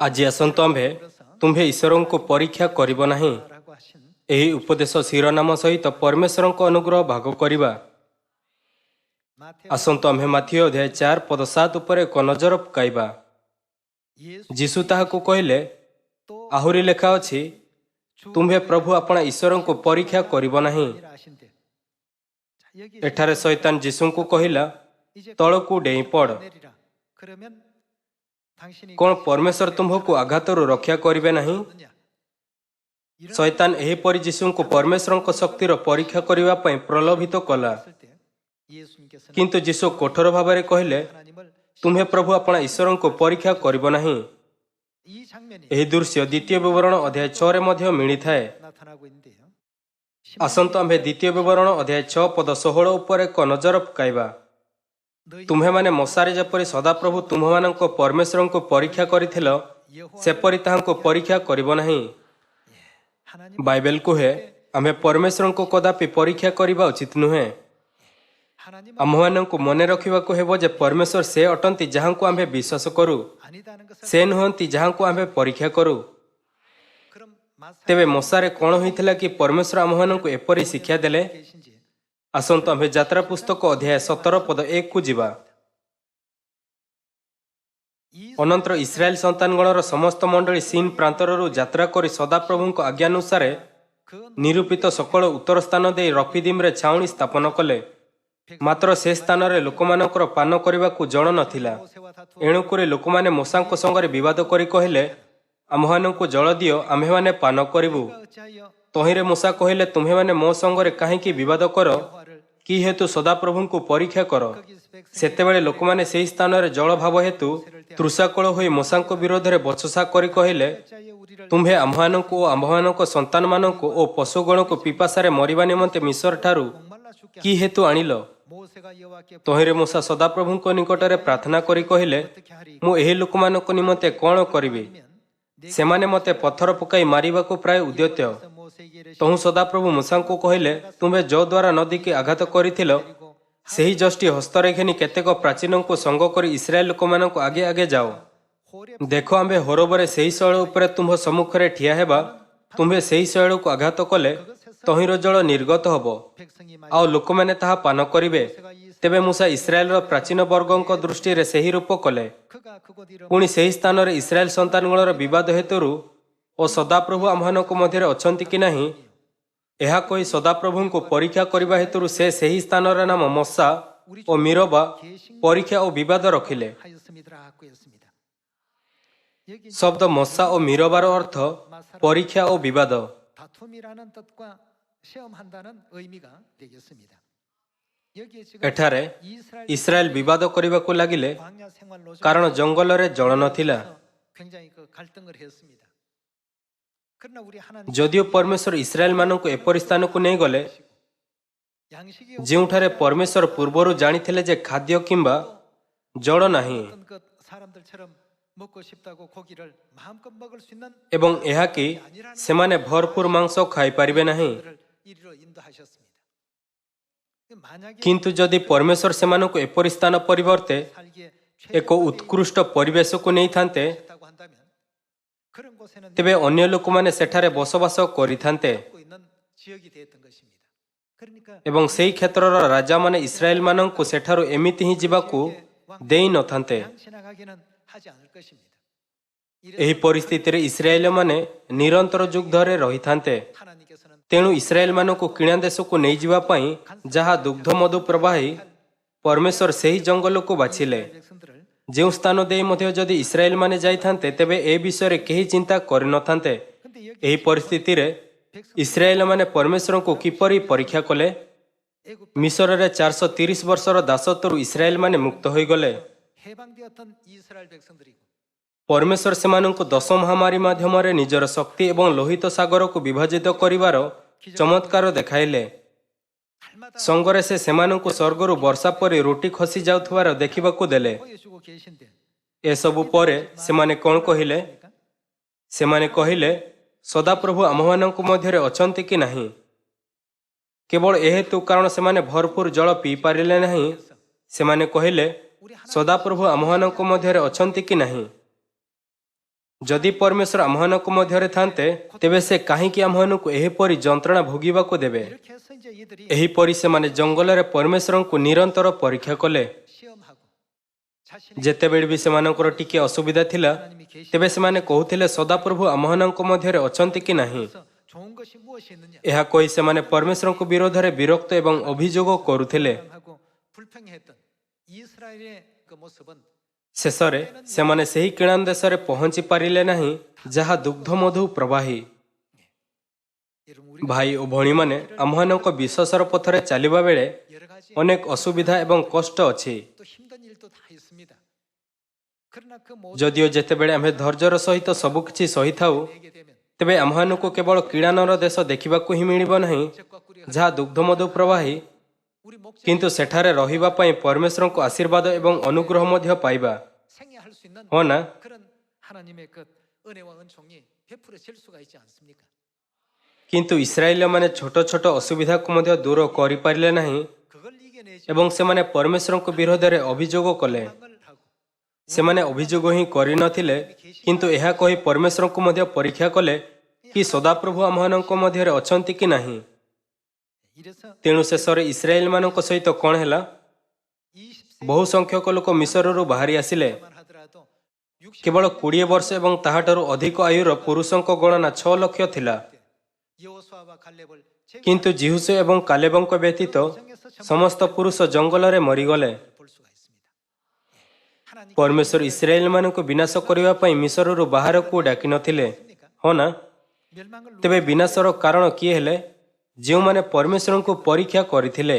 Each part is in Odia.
ଆଜି ଆସନ୍ତୁ ଆମ୍ଭେ ତୁମ୍ଭେ ଈଶ୍ୱରଙ୍କୁ ପରୀକ୍ଷା କରିବ ନାହିଁ ଏହି ଉପଦେଶ ଶିରୋନାମ ସହିତ ପରମେଶ୍ୱରଙ୍କ ଅନୁଗ୍ରହ ଭାଗ କରିବା। ଆସନ୍ତୁ ଆମ୍ଭେ ମାଥିୟ ଅଧ୍ୟାୟ 4 ପଦ 7 ଉପରେ ଏକ ନଜର ପକାଇବା। ଯୀଶୁ ତାହାକୁ କହିଲେ, ଆହୁରି ଲେଖା ଅଛି, ତୁମ୍ଭେ ପ୍ରଭୁ ଆପଣା ଈଶ୍ୱରଙ୍କୁ ପରୀକ୍ଷା କରିବ ନାହିଁ। ଏଠାରେ ଶୈତାନ ଯୀଶୁଙ୍କୁ କହିଲା, ତଳକୁ ଡେଇଁ ପଡ଼। କ'ଣ ପରମେଶ୍ୱର ତୁମ୍ଭକୁ ଆଘାତରୁ ରକ୍ଷା କରିବେ ନାହିଁ? ଶୈତାନ ଏହିପରି ଯୀଶୁଙ୍କୁ ପରମେଶ୍ୱରଙ୍କ ଶକ୍ତିର ପରୀକ୍ଷା କରିବା ପାଇଁ ପ୍ରଲୋଭିତ କଲା। କିନ୍ତୁ ଯୀଶୁ କଠୋର ଭାବରେ କହିଲେ, ତୁମ୍ଭେ ପ୍ରଭୁ ଆପଣା ଈଶ୍ୱରଙ୍କୁ ପରୀକ୍ଷା କରିବ ନାହିଁ। ଏହି ଦୃଶ୍ୟ ଦ୍ୱିତୀୟ ବିବରଣ ଅଧ୍ୟାୟ 6ରେ ମଧ୍ୟ ମିଳିଥାଏ। ଆସନ୍ତୁ ଆମ୍ଭେ ଦ୍ୱିତୀୟ ବିବରଣ ଅଧ୍ୟାୟ 6 ପଦ 16 ଉପରେ ଏକ ନଜର ପକାଇବା। ତୁମ୍ଭେମାନେ ମଶାରେ ଯେପରି ସଦାପ୍ରଭୁ ତୁମ୍ଭମାନଙ୍କ ପରମେଶ୍ୱରଙ୍କୁ ପରୀକ୍ଷା କରିଥିଲ, ସେପରି ତାହାଙ୍କୁ ପରୀକ୍ଷା କରିବ ନାହିଁ। ବାଇବେଲ କୁହେ, ଆମ୍ଭେ ପରମେଶ୍ୱରଙ୍କୁ କଦାପି ପରୀକ୍ଷା କରିବା ଉଚିତ ନୁହେଁ। ଆମ୍ଭମାନଙ୍କୁ ମନେ ରଖିବାକୁ ହେବ ଯେ ପରମେଶ୍ୱର ସେ ଅଟନ୍ତି ଯାହାଙ୍କୁ ଆମ୍ଭେ ବିଶ୍ୱାସ କରୁ, ସେ ନୁହନ୍ତି ଯାହାଙ୍କୁ ଆମ୍ଭେ ପରୀକ୍ଷା କରୁ। ତେବେ ମଶାରେ କ'ଣ ହୋଇଥିଲା କି ପରମେଶ୍ୱର ଆମ୍ଭମାନଙ୍କୁ ଏପରି ଶିକ୍ଷା ଦେଲେ? ଆସନ୍ତୁ ଆମ୍ଭେ ଯାତ୍ରା ପୁସ୍ତକ ଅଧ୍ୟାୟ 17 ପଦ 1କୁ ଯିବା। ଅନନ୍ତର ଇସ୍ରାଏଲ ସନ୍ତାନଗଣର ସମସ୍ତ ମଣ୍ଡଳୀ ସିନ୍ ପ୍ରାନ୍ତରରୁ ଯାତ୍ରା କରି ସଦାପ୍ରଭୁଙ୍କ ଆଜ୍ଞାନୁସାରେ ନିରୂପିତ ସକଳ ଉତ୍ତର ସ୍ଥାନ ଦେଇ ରଫିଦିମରେ ଛାଉଣି ସ୍ଥାପନ କଲେ। ମାତ୍ର ସେ ସ୍ଥାନରେ ଲୋକମାନଙ୍କର ପାନ କରିବାକୁ ଜଳ ନଥିଲା। ଏଣୁକରି ଲୋକମାନେ ମୂଷାଙ୍କ ସଙ୍ଗରେ ବିବାଦ କରି କହିଲେ, ଆମ୍ଭମାନଙ୍କୁ ଜଳ ଦିଅ, ଆମ୍ଭେମାନେ ପାନ କରିବୁ। ତହିଁରେ ମୂଷା କହିଲେ, ତୁମ୍ଭେମାନେ ମୋ ସଙ୍ଗରେ କାହିଁକି ବିବାଦ କର? କି ହେତୁ ସଦାପ୍ରଭୁଙ୍କୁ ପରୀକ୍ଷା କର? ସେତେବେଳେ ଲୋକମାନେ ସେହି ସ୍ଥାନରେ ଜଳଭାବ ହେତୁ ତୃଷାକୁଳ ହୋଇ ମୂଷାଙ୍କ ବିରୋଧରେ ବଚସା କରି କହିଲେ, ତୁମ୍ଭେ ଆମ୍ଭମାନଙ୍କୁ ଓ ଆମ୍ଭମାନଙ୍କ ସନ୍ତାନମାନଙ୍କୁ ଓ ପଶୁଗଣକୁ ପିପାସାରେ ମରିବା ନିମନ୍ତେ ମିଶ୍ର ଠାରୁ କି ହେତୁ ଆଣିଲ? ତହିଁରେ ମୂଷା ସଦାପ୍ରଭୁଙ୍କ ନିକଟରେ ପ୍ରାର୍ଥନା କରି କହିଲେ, ମୁଁ ଏହି ଲୋକମାନଙ୍କ ନିମନ୍ତେ କ'ଣ କରିବି? ସେମାନେ ମୋତେ ପଥର ପକାଇ ମାରିବାକୁ ପ୍ରାୟ ଉଦ୍ୟତ। ତହୁଁ ସଦାପ୍ରଭୁ ମୂଷାଙ୍କୁ କହିଲେ, ତୁମ୍ଭେ ଯୋ ଦ୍ୱାରା ନଦୀକି ଆଘାତ କରିଥିଲ, ସେହି ଯଷ୍ଟି ହସ୍ତରେ ଘେନି କେତେକ ପ୍ରାଚୀନଙ୍କୁ ସଙ୍ଗ କରି ଇସ୍ରାଏଲ ଲୋକମାନଙ୍କୁ ଆଗେ ଆଗେ ଯାଅ। ଦେଖ, ଆମ୍ଭେ ହୋରବରେ ସେହି ଶୈଳ ଉପରେ ତୁମ୍ଭ ସମ୍ମୁଖରେ ଠିଆ ହେବା। ତୁମ୍ଭେ ସେହି ଶୈଳକୁ ଆଘାତ କଲେ ତହିଁର ଜଳ ନିର୍ଗତ ହେବ, ଆଉ ଲୋକମାନେ ତାହା ପାନ କରିବେ। ତେବେ ମୂଷା ଇସ୍ରାଏଲର ପ୍ରାଚୀନ ବର୍ଗଙ୍କ ଦୃଷ୍ଟିରେ ସେହି ରୂପ କଲେ। ପୁଣି ସେହି ସ୍ଥାନରେ ଇସ୍ରାଏଲ ସନ୍ତାନଗଣର ବିବାଦ ହେତୁରୁ ଓ ସଦାପ୍ରଭୁ ଆମ୍ଭମାନଙ୍କ ମଧ୍ୟରେ ଅଛନ୍ତି କି ନାହିଁ, ଏହା କହି ସଦାପ୍ରଭୁଙ୍କୁ ପରୀକ୍ଷା କରିବା ହେତୁରୁ ସେ ସେହି ସ୍ଥାନର ନାମ ମଶା ଓ ମିରବା ପରୀକ୍ଷା ଓ ବିବାଦ ରଖିଲେ। ଶବ୍ଦ ମଶା ଓ ମିରବାର ଅର୍ଥ ପରୀକ୍ଷା ଓ ବିବାଦ। ଏଠାରେ ଇସ୍ରାଏଲ ବିବାଦ କରିବାକୁ ଲାଗିଲେ କାରଣ ଜଙ୍ଗଲରେ ଜଳ ନଥିଲା। ଯଦିଓ ପରମେଶ୍ୱର ଇସ୍ରାଏଲ ମାନଙ୍କୁ ଏପରି ସ୍ଥାନକୁ ନେଇଗଲେ ଯେଉଁଠାରେ ପରମେଶ୍ୱର ପୂର୍ବରୁ ଜାଣିଥିଲେ ଯେ ଖାଦ୍ୟ କିମ୍ବା ଜଳ ନାହିଁ, ଏବଂ ଏହା କି ସେମାନେ ଭରପୁର ମାଂସ ଖାଇପାରିବେ ନାହିଁ। କିନ୍ତୁ ଯଦି ପରମେଶ୍ୱର ସେମାନଙ୍କୁ ଏପରି ସ୍ଥାନ ପରିବର୍ତ୍ତେ ଏକ ଉତ୍କୃଷ୍ଟ ପରିବେଶକୁ ନେଇଥାନ୍ତେ, ତେବେ ଅନ୍ୟ ଲୋକମାନେ ସେଠାରେ ବସବାସ କରିଥାନ୍ତେ ଏବଂ ସେହି କ୍ଷେତ୍ରର ରାଜାମାନେ ଇସ୍ରାଏଲ ମାନଙ୍କୁ ସେଠାରୁ ଏମିତି ହିଁ ଯିବାକୁ ଦେଇ ନଥାନ୍ତେ। ଏହି ପରିସ୍ଥିତିରେ ଇସ୍ରାଏଲମାନେ ନିରନ୍ତର ଯୁଦ୍ଧରେ ରହିଥାନ୍ତେ। ତେଣୁ ଇସ୍ରାଏଲ ମାନଙ୍କୁ କିଣା ଦେଶକୁ ନେଇଯିବା ପାଇଁ ଯାହା ଦୁଗ୍ଧ ମଧୁ ପ୍ରବାହୀ, ପରମେଶ୍ୱର ସେହି ଜଙ୍ଗଲକୁ ବାଛିଲେ। ଯେଉଁ ସ୍ଥାନ ଦେଇ ମଧ୍ୟ ଯଦି ଇସ୍ରାଏଲ ମାନେ ଯାଇଥାନ୍ତେ, ତେବେ ଏ ବିଷୟରେ କେହି ଚିନ୍ତା କରିନଥାନ୍ତେ। ଏହି ପରିସ୍ଥିତିରେ ଇସ୍ରାଏଲ ମାନେ ପରମେଶ୍ୱରଙ୍କୁ କିପରି ପରୀକ୍ଷା କଲେ? ମିଶରରେ 430 ବର୍ଷର ଦାସତ୍ୱରୁ ଇସ୍ରାଏଲ ମାନେ ମୁକ୍ତ ହୋଇଗଲେ। ପରମେଶ୍ୱର ସେମାନଙ୍କୁ 10 ମହାମାରୀ ମାଧ୍ୟମରେ ନିଜର ଶକ୍ତି ଏବଂ ଲୋହିତ ସାଗରକୁ ବିଭାଜିତ କରିବାର ଚମତ୍କାର ଦେଖାଇଲେ। ସଙ୍ଗରେ ସେ ସେମାନଙ୍କୁ ସ୍ୱର୍ଗରୁ ବର୍ଷା ପରି ରୁଟି ଖସି ଯାଉଥିବାର ଦେଖିବାକୁ ଦେଲେ। ଏସବୁ ପରେ ସେମାନେ କ'ଣ କହିଲେ? ସେମାନେ କହିଲେ, ସଦାପ୍ରଭୁ ଆମ୍ଭମାନଙ୍କ ମଧ୍ୟରେ ଅଛନ୍ତି କି ନାହିଁ? କେବଳ ଏହେତୁ କାରଣ ସେମାନେ ଭରପୁର ଜଳ ପିଇପାରିଲେ ନାହିଁ, ସେମାନେ କହିଲେ, ସଦାପ୍ରଭୁ ଆମ୍ଭମାନଙ୍କ ମଧ୍ୟରେ ଅଛନ୍ତି କି ନାହିଁ? ଯଦି ପରମେଶ୍ୱର ଆମ୍ଭମାନଙ୍କ ମଧ୍ୟରେ ଥାନ୍ତେ ତେବେ ସେ କାହିଁକି ଆମ୍ଭମାନଙ୍କୁ ଏହିପରି ଯନ୍ତ୍ରଣା ଭୋଗିବାକୁ ଦେବେ? 이렇게 해서 이제 이들이 ଏହିପରି ସେମାନେ ଜଙ୍ଗଲରେ ପରମେଶ୍ୱରଙ୍କୁ ନିରନ୍ତର ପରୀକ୍ଷା କଲେ। 시험하고 자신의 ଯେତେବେଳେ ବି ସେମାନଙ୍କର ଟିକେ ଅସୁବିଧା ଥିଲା 하나님이 계시 ତେବେ ସେମାନେ କହୁଥିଲେ ସଦାପ୍ରଭୁ ଆମ୍ଭମାନଙ୍କ ମଧ୍ୟରେ ଅଛନ୍ତି କି ନାହିଁ। 서 좋은 것이 무엇이 있느냐 ଏହା କହି ସେମାନେ ପରମେଶ୍ୱରଙ୍କ ବିରୋଧରେ ବିରକ୍ତ ଏବଂ ଅଭିଯୋଗ କରୁଥିଲେ। 하고 불평했던 이스라엘의 그 모습은 ଶେଷରେ ସେମାନେ ସେହି କିଣାନ ଦେଶରେ ପହଞ୍ଚି ପାରିଲେ ନାହିଁ ଯାହା ଦୁଗ୍ଧମଧୁ ପ୍ରବାହୀ। 여러분 우리 ଭାଇ ଓ ଭଉଣୀମାନେ, ଆମ୍ଭମାନଙ୍କ ବିଶ୍ୱାସର ପଥରେ ଚାଲିବା ବେଳେ 여러 가지 ଅନେକ ଅସୁବିଧା ଏବଂ କଷ୍ଟ ଅଛି। 또 힘든 일도 다 있습니다. 그러나 그 모든 ଯଦିଓ ଯେତେବେଳେ ଆମ୍ଭେ ଧୈର୍ଯ୍ୟର ସହିତ ସବୁକିଛି ସହିଥାଉ 내게 되면 ତେବେ ଆମ୍ଭମାନଙ୍କୁ କେବଳ କିଣାନର ଦେଶ ଦେଖିବାକୁ ହିଁ ମିଳିବ ନାହିଁ 적과 꿀이 ଯାହା ଦୁଗ୍ଧମଧୁ ପ୍ରବାହୀ, 우리 목적 କିନ୍ତୁ ସେଠାରେ ରହିବା ପାଇଁ ପରମେଶ୍ୱରଙ୍କ ଆଶୀର୍ବାଦ ଏବଂ ଅନୁଗ୍ରହ ମଧ୍ୟ ପାଇବା। 생애할 수 있는 ହଁ ନା? 그런 하나님의 그 은혜와 은총이 베풀어질 수가 있지 않습니까? କିନ୍ତୁ ଇସ୍ରାଏଲମାନେ ଛୋଟ ଛୋଟ ଅସୁବିଧାକୁ ମଧ୍ୟ ଦୂର କରିପାରିଲେ ନାହିଁ 그걸 이겨내지 ଏବଂ ସେମାନେ ପରମେଶ୍ୱରଙ୍କ ବିରୋଧରେ ଅଭିଯୋଗ କଲେ। 을 하고 ସେମାନେ ଅଭିଯୋଗ ହିଁ କରିନଥିଲେ, କିନ୍ତୁ ଏହା କହି ପରମେଶ୍ୱରଙ୍କୁ ମଧ୍ୟ ପରୀକ୍ଷା କଲେ କି ସଦାପ୍ରଭୁ ଆମ୍ଭମାନଙ୍କ ମଧ୍ୟରେ ଅଛନ୍ତି କି ନାହିଁ। 이래서 ତେଣୁ ଶେଷରେ ଇସ୍ରାଏଲମାନଙ୍କ ସହିତ କ'ଣ ହେଲା? 20세 ବହୁ ସଂଖ୍ୟକ ଲୋକ ମିଶରରୁ ବାହାରି ଆସିଲେ। 만 하더라도 60 କେବଳ 20 ବର୍ଷ ଏବଂ ତାହାଠାରୁ ଅଧିକ ଆୟୁର ପୁରୁଷଙ୍କ ଗଣନା 6 ଲକ୍ଷ ଥିଲା। 여호수아와 갈렙을 କିନ୍ତୁ ଜିହୁସ ଏବଂ କାଲେବଙ୍କ ବ୍ୟତୀତ ସମସ୍ତ ପୁରୁଷ ଜଙ୍ଗଲରେ ମରିଗଲେ। 볼 수가 있습니다. 하나님 ପରମେଶ୍ୱର ଇସ୍ରାଏଲମାନଙ୍କୁ ବିନାଶ କରିବା ପାଇଁ ମିଶରରୁ ବାହାରକୁ ଡାକିନଥିଲେ, ହଁ ନା? 멸망을 ତେବେ ବିନାଶର କାରଣ କିଏ ହେଲେ? ଯେଉଁମାନେ ପରମେଶ୍ୱରଙ୍କୁ ପରୀକ୍ଷା କରିଥିଲେ।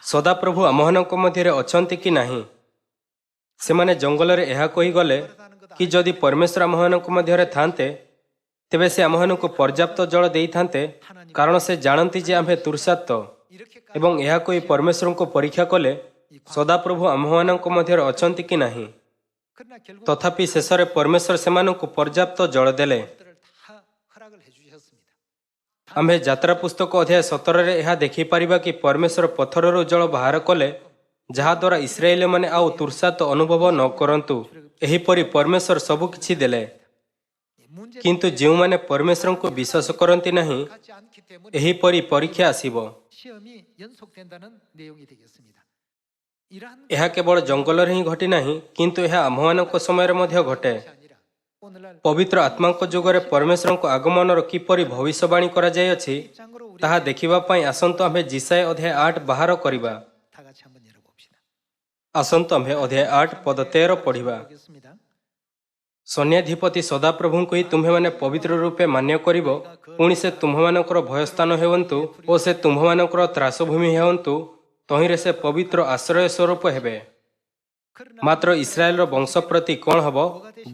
ସଦାପ୍ରଭୁ ଆମ୍ଭମାନଙ୍କ ମଧ୍ୟରେ ଅଛନ୍ତି କି ନାହିଁ? ସେମାନେ ଜଙ୍ଗଲରେ ଏହା କହିଗଲେ କି ଯଦି ପରମେଶ୍ୱର ଆମ୍ଭମାନଙ୍କ ମଧ୍ୟରେ ଥାନ୍ତେ ତେବେ ସେ ଆମ୍ଭମାନଙ୍କୁ ପର୍ଯ୍ୟାପ୍ତ ଜଳ ଦେଇଥାନ୍ତେ, କାରଣ ସେ ଜାଣନ୍ତି ଯେ ଆମ୍ଭେ ତୃଷାର୍ତ୍ତ। 이렇게까지 ଏବଂ ଏହା କହି ପରମେଶ୍ୱରଙ୍କୁ ପରୀକ୍ଷା କଲେ ସଦାପ୍ରଭୁ ଆମ୍ଭମାନଙ୍କ ମଧ୍ୟରେ ଅଛନ୍ତି କି ନାହିଁ। 그러나 결국 ତଥାପି ଶେଷରେ ପରମେଶ୍ୱର ସେମାନଙ୍କୁ ପର୍ଯ୍ୟାପ୍ତ ଜଳ ଦେଲେ। 것들을 다 허락을 해주셨습니다. ଆମ୍ଭେ ଯାତ୍ରା ପୁସ୍ତକ ଅଧ୍ୟାୟ 17ରେ ଏହା ଦେଖିପାରିବା କି ପରମେଶ୍ୱର ପଥରରୁ ଜଳ ବାହାର କଲେ ଯାହାଦ୍ୱାରା ଇସ୍ରାଏଲମାନେ ଆଉ ତୃଷାର୍ତ୍ତ ଅନୁଭବ ନ କରନ୍ତୁ। ଏହିପରି ପରମେଶ୍ୱର ସବୁକିଛି ଦେଲେ। 문제 କିନ୍ତୁ ଯେଉଁମାନେ ପରମେଶ୍ୱରଙ୍କୁ ବିଶ୍ୱାସ କରନ୍ତି ନାହିଁ, 같지 않기 때문에 ଏହିପରି ପରୀକ୍ଷା ଆସିବ। 시험이 연속된다는 내용이 되겠습니다. 이러한 ଏହା କେବଳ ଜଙ୍ଗଲରେ ହିଁ ଘଟି ନାହିଁ, କିନ୍ତୁ ଏହା ଆମ୍ଭମାନଙ୍କ ସମୟରେ ମଧ୍ୟ ଘଟେ। 것이 아니라 오늘날 ପବିତ୍ର ଆତ୍ମାଙ୍କ ଯୋଗରେ ପରମେଶ୍ୱରଙ୍କ ଆଗମନର କିପରି ଭବିଷ୍ୟବାଣୀ କରାଯାଇଅଛି 입장으로 우리 ତାହା ଦେଖିବା ପାଇଁ ଆସନ୍ତୁ ଆମ୍ଭେ ଜିସାୟ ଅଧ୍ୟାୟ 8 ବାହାର କରିବା। 다 같이 한번 열어봅시다. ଆସନ୍ତୁ ଆମ୍ଭେ ଅଧ୍ୟାୟ 8 ପଦ 13 ପଢ଼ିବା। 보겠습니다. ସୈନ୍ୟାଧିପତି ସଦାପ୍ରଭୁଙ୍କୁ ହିଁ ତୁମ୍ଭେମାନେ ପବିତ୍ର ରୂପେ ମାନ୍ୟ କରିବ, ପୁଣି ସେ ତୁମ୍ଭମାନଙ୍କର ଭୟସ୍ଥାନ ହେଉନ୍ତୁ ଓ ସେ ତୁମ୍ଭମାନଙ୍କର ତ୍ରାସଭୂମି ହେଉନ୍ତୁ, ତହିଁରେ ସେ ପବିତ୍ର ଆଶ୍ରୟ ସ୍ୱରୂପ ହେବେ। 그러나 ମାତ୍ର ଇସ୍ରାଏଲର ବଂଶ ପ୍ରତି କ'ଣ ହେବ?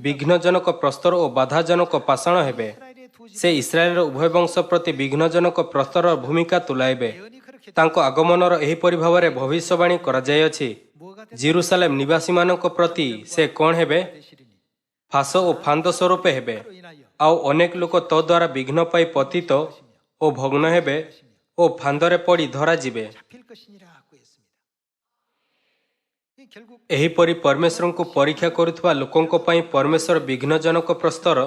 ବିଘ୍ନଜନକ ପ୍ରସ୍ତର ଓ ବାଧାଜନକ ପାଷାଣ ହେବେ। 이스라엘의 두 ସେ ଇସ୍ରାଏଲର ଉଭୟ ବଂଶ ପ୍ରତି ବିଘ୍ନଜନକ ପ୍ରସ୍ତରର ଭୂମିକା ତୁଲାଇବେ। 예언이 그렇게 ତାଙ୍କ ଆଗମନର ଏହିପରି ଭାବରେ ଭବିଷ୍ୟବାଣୀ କରାଯାଇଅଛି। 뭐가 ଜିରୁସାଲେମ ନିବାସୀମାନଙ୍କ ପ୍ରତି ସେ କ'ଣ ହେବେ? 되시리니 ଫାଶ ଓ ଫାନ୍ଦ ସ୍ୱରୂପ ହେବେ। 그로 인하여 ଆଉ ଅନେକ ଲୋକ ତଦ୍ୱାରା ବିଘ୍ନ ପାଇ ପତିତ ଓ ଭଗ୍ନ ହେବେ ଓ ଫାନ୍ଦରେ ପଡ଼ି ଧରାଯିବେ। 잡힐 것이니라고 했습니다. 이 결국 ଏହିପରି ପରମେଶ୍ୱରଙ୍କୁ ପରୀକ୍ଷା କରୁଥିବା ଲୋକଙ୍କ ପାଇଁ ପରମେଶ୍ୱର ବିଘ୍ନଜନକ ପ୍ରସ୍ତର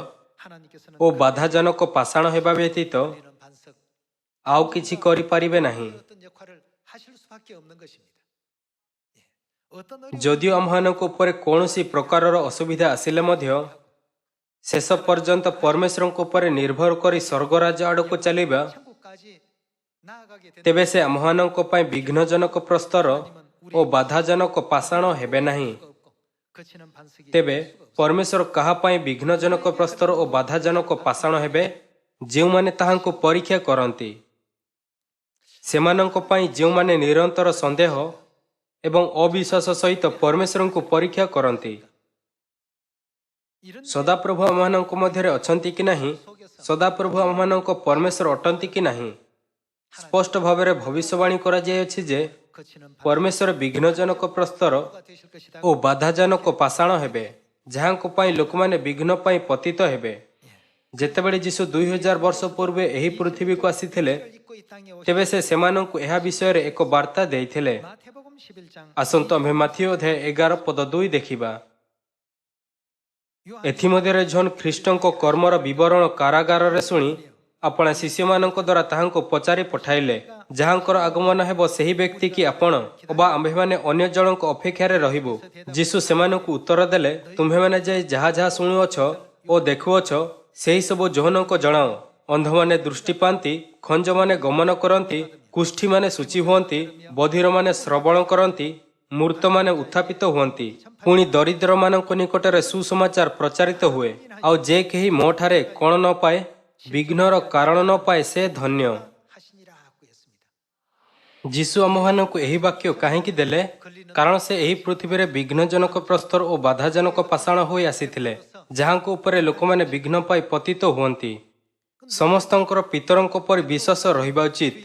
하나님께서는 ଓ ବାଧାଜନକ ପାଷାଣ ହେବା ବ୍ୟତୀତ 이런 반석 ଆଉ କିଛି କରିପାରିବେ ନାହିଁ। 어떤 역할을 하실 수밖에 없는 것입니다. 예. 어떤 ଯଦିଓ ଆମ୍ଭମାନଙ୍କ ଉପରେ କୌଣସି ପ୍ରକାରର ଅସୁବିଧା ଆସିଲେ ମଧ୍ୟ ଶେଷ ପର୍ଯ୍ୟନ୍ତ ପରମେଶ୍ୱରଙ୍କ ଉପରେ ନିର୍ଭର କରି ସ୍ୱର୍ଗରାଜ ଆଡ଼କୁ ଚାଲିବା, 천국까지 나아가게 되는 ତେବେ ସେ ଆମ୍ଭମାନଙ୍କ ପାଇଁ ବିଘ୍ନଜନକ ପ୍ରସ୍ତର ଓ ବାଧାଜନକ ପାଷାଣ ହେବେ ନାହିଁ। 수가 없고 거치는 반석이 ତେବେ ପରମେଶ୍ୱର କାହା ପାଇଁ ବିଘ୍ନଜନକ ପ୍ରସ୍ତର ଓ ବାଧାଜନକ ପାଷାଣ ହେବେ? ଯେଉଁମାନେ ତାହାଙ୍କୁ ପରୀକ୍ଷା କରନ୍ତି। ସେମାନଙ୍କ ପାଇଁ ଯେଉଁମାନେ ନିରନ୍ତର ସନ୍ଦେହ ଏବଂ ଅବିଶ୍ୱାସ ସହିତ ପରମେଶ୍ୱରଙ୍କୁ ପରୀକ୍ଷା କରନ୍ତି। 이런 ସଦାପ୍ରଭୁ ଆମମାନଙ୍କ ମଧ୍ୟରେ ଅଛନ୍ତି କି ନାହିଁ? ସଦାପ୍ରଭୁ ଆମମାନଙ୍କ ପରମେଶ୍ୱର ଅଟନ୍ତି କି ନାହିଁ? ସ୍ପଷ୍ଟ ଭାବରେ ଭବିଷ୍ୟବାଣୀ କରାଯାଇଅଛି ଯେ 거치는 ପରମେଶ୍ୱର ବିଘ୍ନଜନକ ପ୍ରସ୍ତର 반석가 되실 것이다. ଓ ବାଧାଜନକ ପାଷାଣ ହେବେ, ଯାହାଙ୍କ ପାଇଁ ଲୋକମାନେ ବିଘ୍ନ ପାଇଁ ପତିତ ହେବେ। ଯେତେବେଳେ ଯୀଶୁ 2000 ବର୍ଷ ପୂର୍ବେ ଏହି ପୃଥିବୀକୁ ଆସିଥିଲେ 입고 이 땅에 오신 ତେବେ ସେ ସେମାନଙ୍କୁ ଏହା ବିଷୟରେ ଏକ ବାର୍ତ୍ତା ଦେଇଥିଲେ। 마태복음 11장 ଆସନ୍ତୁ ଆମ୍ଭେ ମାଥିଉ ଅଧ୍ୟାୟ 11 ପଦ 2 ଦେଖିବା। ଏଥିମଧ୍ୟରେ ଜନ୍ ଖ୍ରୀଷ୍ଟଙ୍କ କର୍ମର ବିବରଣ କାରାଗାରରେ ଶୁଣି ଆପଣା ଶିଷ୍ୟମାନଙ୍କ ଦ୍ୱାରା ତାହାଙ୍କୁ ପଚାରି ପଠାଇଲେ, ଯାହାଙ୍କର ଆଗମନ ହେବ ସେହି ବ୍ୟକ୍ତି କି ଆପଣ ଅବା ଆମ୍ଭେମାନେ ଅନ୍ୟ ଜଣଙ୍କ ଅପେକ୍ଷାରେ ରହିବୁ? ଯୀଶୁ ସେମାନଙ୍କୁ ଉତ୍ତର ଦେଲେ, ତୁମ୍ଭେମାନେ ଯେ ଯାହା ଯାହା ଶୁଣୁଅଛ ଓ ଦେଖୁଅଛ ସେହି ସବୁ ଯୋହନଙ୍କୁ ଜଣାଅ। ଅନ୍ଧମାନେ ଦୃଷ୍ଟି ପାଆନ୍ତି, ଖଞ୍ଜମାନେ ଗମନ କରନ୍ତି, କୁଷ୍ଠୀମାନେ ଶୁଚି ହୁଅନ୍ତି, ବଧିରମାନେ ଶ୍ରବଣ କରନ୍ତି, ମୃତମାନେ ଉତ୍ଥାପିତ ହୁଅନ୍ତି, ପୁଣି ଦରିଦ୍ରମାନଙ୍କ ନିକଟରେ ସୁସମାଚାର ପ୍ରଚାରିତ ହୁଏ। ଆଉ ଯେ କେହି ମୋ ଠାରେ କଣ ନ ପାଏ, ବିଘ୍ନର କାରଣ ନ ପାଏ, ସେ ଧନ୍ୟ। 하시니라고 했습니다. ଯୀଶୁ ଆମମାନଙ୍କୁ ଏହି ବାକ୍ୟ କାହିଁକି ଦେଲେ? କାରଣ ସେ ଏହି ପୃଥିବୀରେ ବିଘ୍ନଜନକ ପ୍ରସ୍ତର ଓ ବାଧାଜନକ ପାଷାଣ ହୋଇ ଆସିଥିଲେ, ଯାହାଙ୍କ ଉପରେ ଲୋକମାନେ ବିଘ୍ନ ପାଇ ପତିତ ହୁଅନ୍ତି। ସମସ୍ତଙ୍କର ପିତରଙ୍କ ପରି ବିଶ୍ୱାସ ରହିବା ଉଚିତ,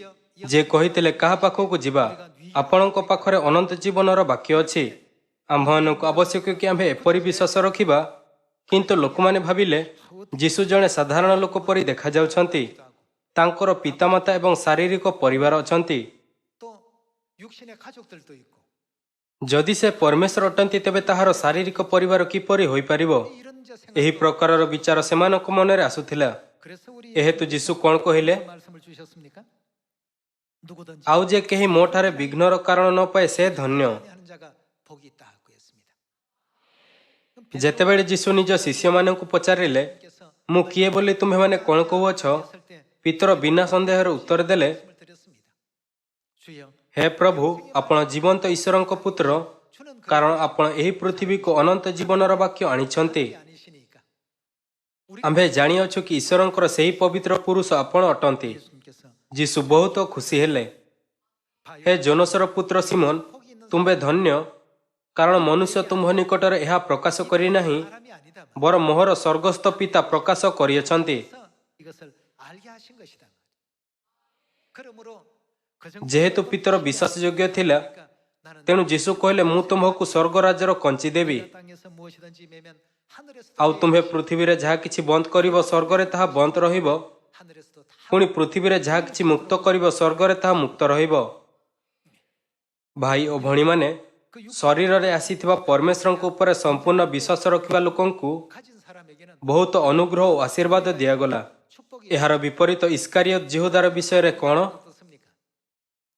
ଯେ କହିଥିଲେ, କାହା ପାଖକୁ ଯିବା? ଆପଣଙ୍କ ପାଖରେ ଅନନ୍ତ ଜୀବନର ବାକ୍ୟ ଅଛି। ଆମ୍ଭମାନଙ୍କୁ ଆବଶ୍ୟକ କି ଆମ୍ଭେ ଏପରି ବିଶ୍ୱାସ ରଖିବା। କିନ୍ତୁ ଲୋକମାନେ ଭାବିଲେ, ଯୀଶୁ ଜଣେ ସାଧାରଣ ଲୋକ ପରି ଦେଖାଯାଉଛନ୍ତି, ତାଙ୍କର ପିତାମାତା ଏବଂ ଶାରୀରିକ ପରିବାର ଅଛନ୍ତି। 또 육신의 가족들도 있고 ଯଦି ସେ ପରମେଶ୍ୱର ଅଟନ୍ତି, ତେବେ ତାହାର ଶାରୀରିକ ପରିବାର କିପରି ହୋଇପାରିବ? 이런 저 ଏହି 생각. ପ୍ରକାରର ବିଚାର ସେମାନଙ୍କ ମନରେ ଆସୁଥିଲା। 그래서 우리 ଏହେତୁ ଯୀଶୁ କ'ଣ କହିଲେ? 무슨 말씀을 주셨습니까? 누구든지 ଆଉ ଯେ କେହି ମୋ ଠାରେ ବିଘ୍ନର କାରଣ ନ ପାଏ, ସେ ଧନ୍ୟ। 하는 자가 복이 있다고 했습니다. ଯେତେବେଳେ ଯୀଶୁ ନିଜ ଶିଷ୍ୟମାନଙ୍କୁ ପଚାରିଲେ, ମୁଁ କିଏ ବୋଲି ତୁମ୍ଭେମାନେ କ'ଣ କହୁଅଛ? ପିତର ବିନା ସନ୍ଦେହରେ ଉତ୍ତର ଦେଲେ, 말씀을 드렸습니다. 주여, ହେ ପ୍ରଭୁ, ଆପଣ ଜୀବନ୍ତ ଈଶ୍ୱରଙ୍କ ପୁତ୍ର, କାରଣ ଆପଣ ଏହି ପୃଥିବୀକୁ ଅନନ୍ତ ଜୀବନର ବାକ୍ୟ ଆଣିଛନ୍ତି। 아니시니까 ଆମ୍ଭେ ଜାଣିଅଛୁ କି ଈଶ୍ୱରଙ୍କର ସେହି ପବିତ୍ର ପୁରୁଷ ଆପଣ ଅଟନ୍ତି। 예수님께서 ଯୀଶୁ ବହୁତ ଖୁସି ହେଲେ। ହେ ଜୋନସର ପୁତ୍ର ସିମୋନ, ତୁମ୍ଭେ ଧନ୍ୟ, କାରଣ ମନୁଷ୍ୟ ତୁମ୍ଭ ନିକଟରେ ଏହା ପ୍ରକାଶ କରିନାହିଁ, 사람이 아니다. ବରଂ ମୋହର ସ୍ୱର୍ଗସ୍ଥ ପିତା ପ୍ରକାଶ କରିଅଛନ୍ତି। 이것을 알게 하신 것이다. 그러므로 그 ଯେହେତୁ ପିତର ବିଶ୍ୱାସଯୋଗ୍ୟ ଥିଲା, 나는 ତେଣୁ ଯୀଶୁ କହିଲେ, ମୁଁ ତୁମ୍ଭକୁ ସ୍ୱର୍ଗ ରାଜ୍ୟର କଞ୍ଚି ଦେବି। 땅에서 무엇이든지 매면 하늘에서 ଆଉ ତୁମ୍ଭେ ପୃଥିବୀରେ ଯାହା କିଛି ବନ୍ଦ କରିବ, ସ୍ୱର୍ଗରେ ତାହା ବନ୍ଦ ରହିବ। 하늘에서도 다 ପୁଣି ପୃଥିବୀରେ ଯାହା କିଛି ମୁକ୍ତ କରିବ, ସ୍ୱର୍ଗରେ ତାହା ମୁକ୍ତ ରହିବ। ଭାଇ ଓ ଭଉଣୀମାନେ, ଶରୀରରେ ଆସିଥିବା ପରମେଶ୍ୱରଙ୍କ ଉପରେ ସମ୍ପୂର୍ଣ୍ଣ ବିଶ୍ୱାସ ରଖିବା ଲୋକଙ୍କୁ 가진 사람에게는 ବହୁତ ଅନୁଗ୍ରହ ଓ ଆଶୀର୍ବାଦ ଦିଆଗଲା। 축복이 ଏହାର ବିପରୀତ ଇସ୍କାରିୟତ ଜିହୁଦାର ବିଷୟରେ କ'ଣ? 어떻습니까?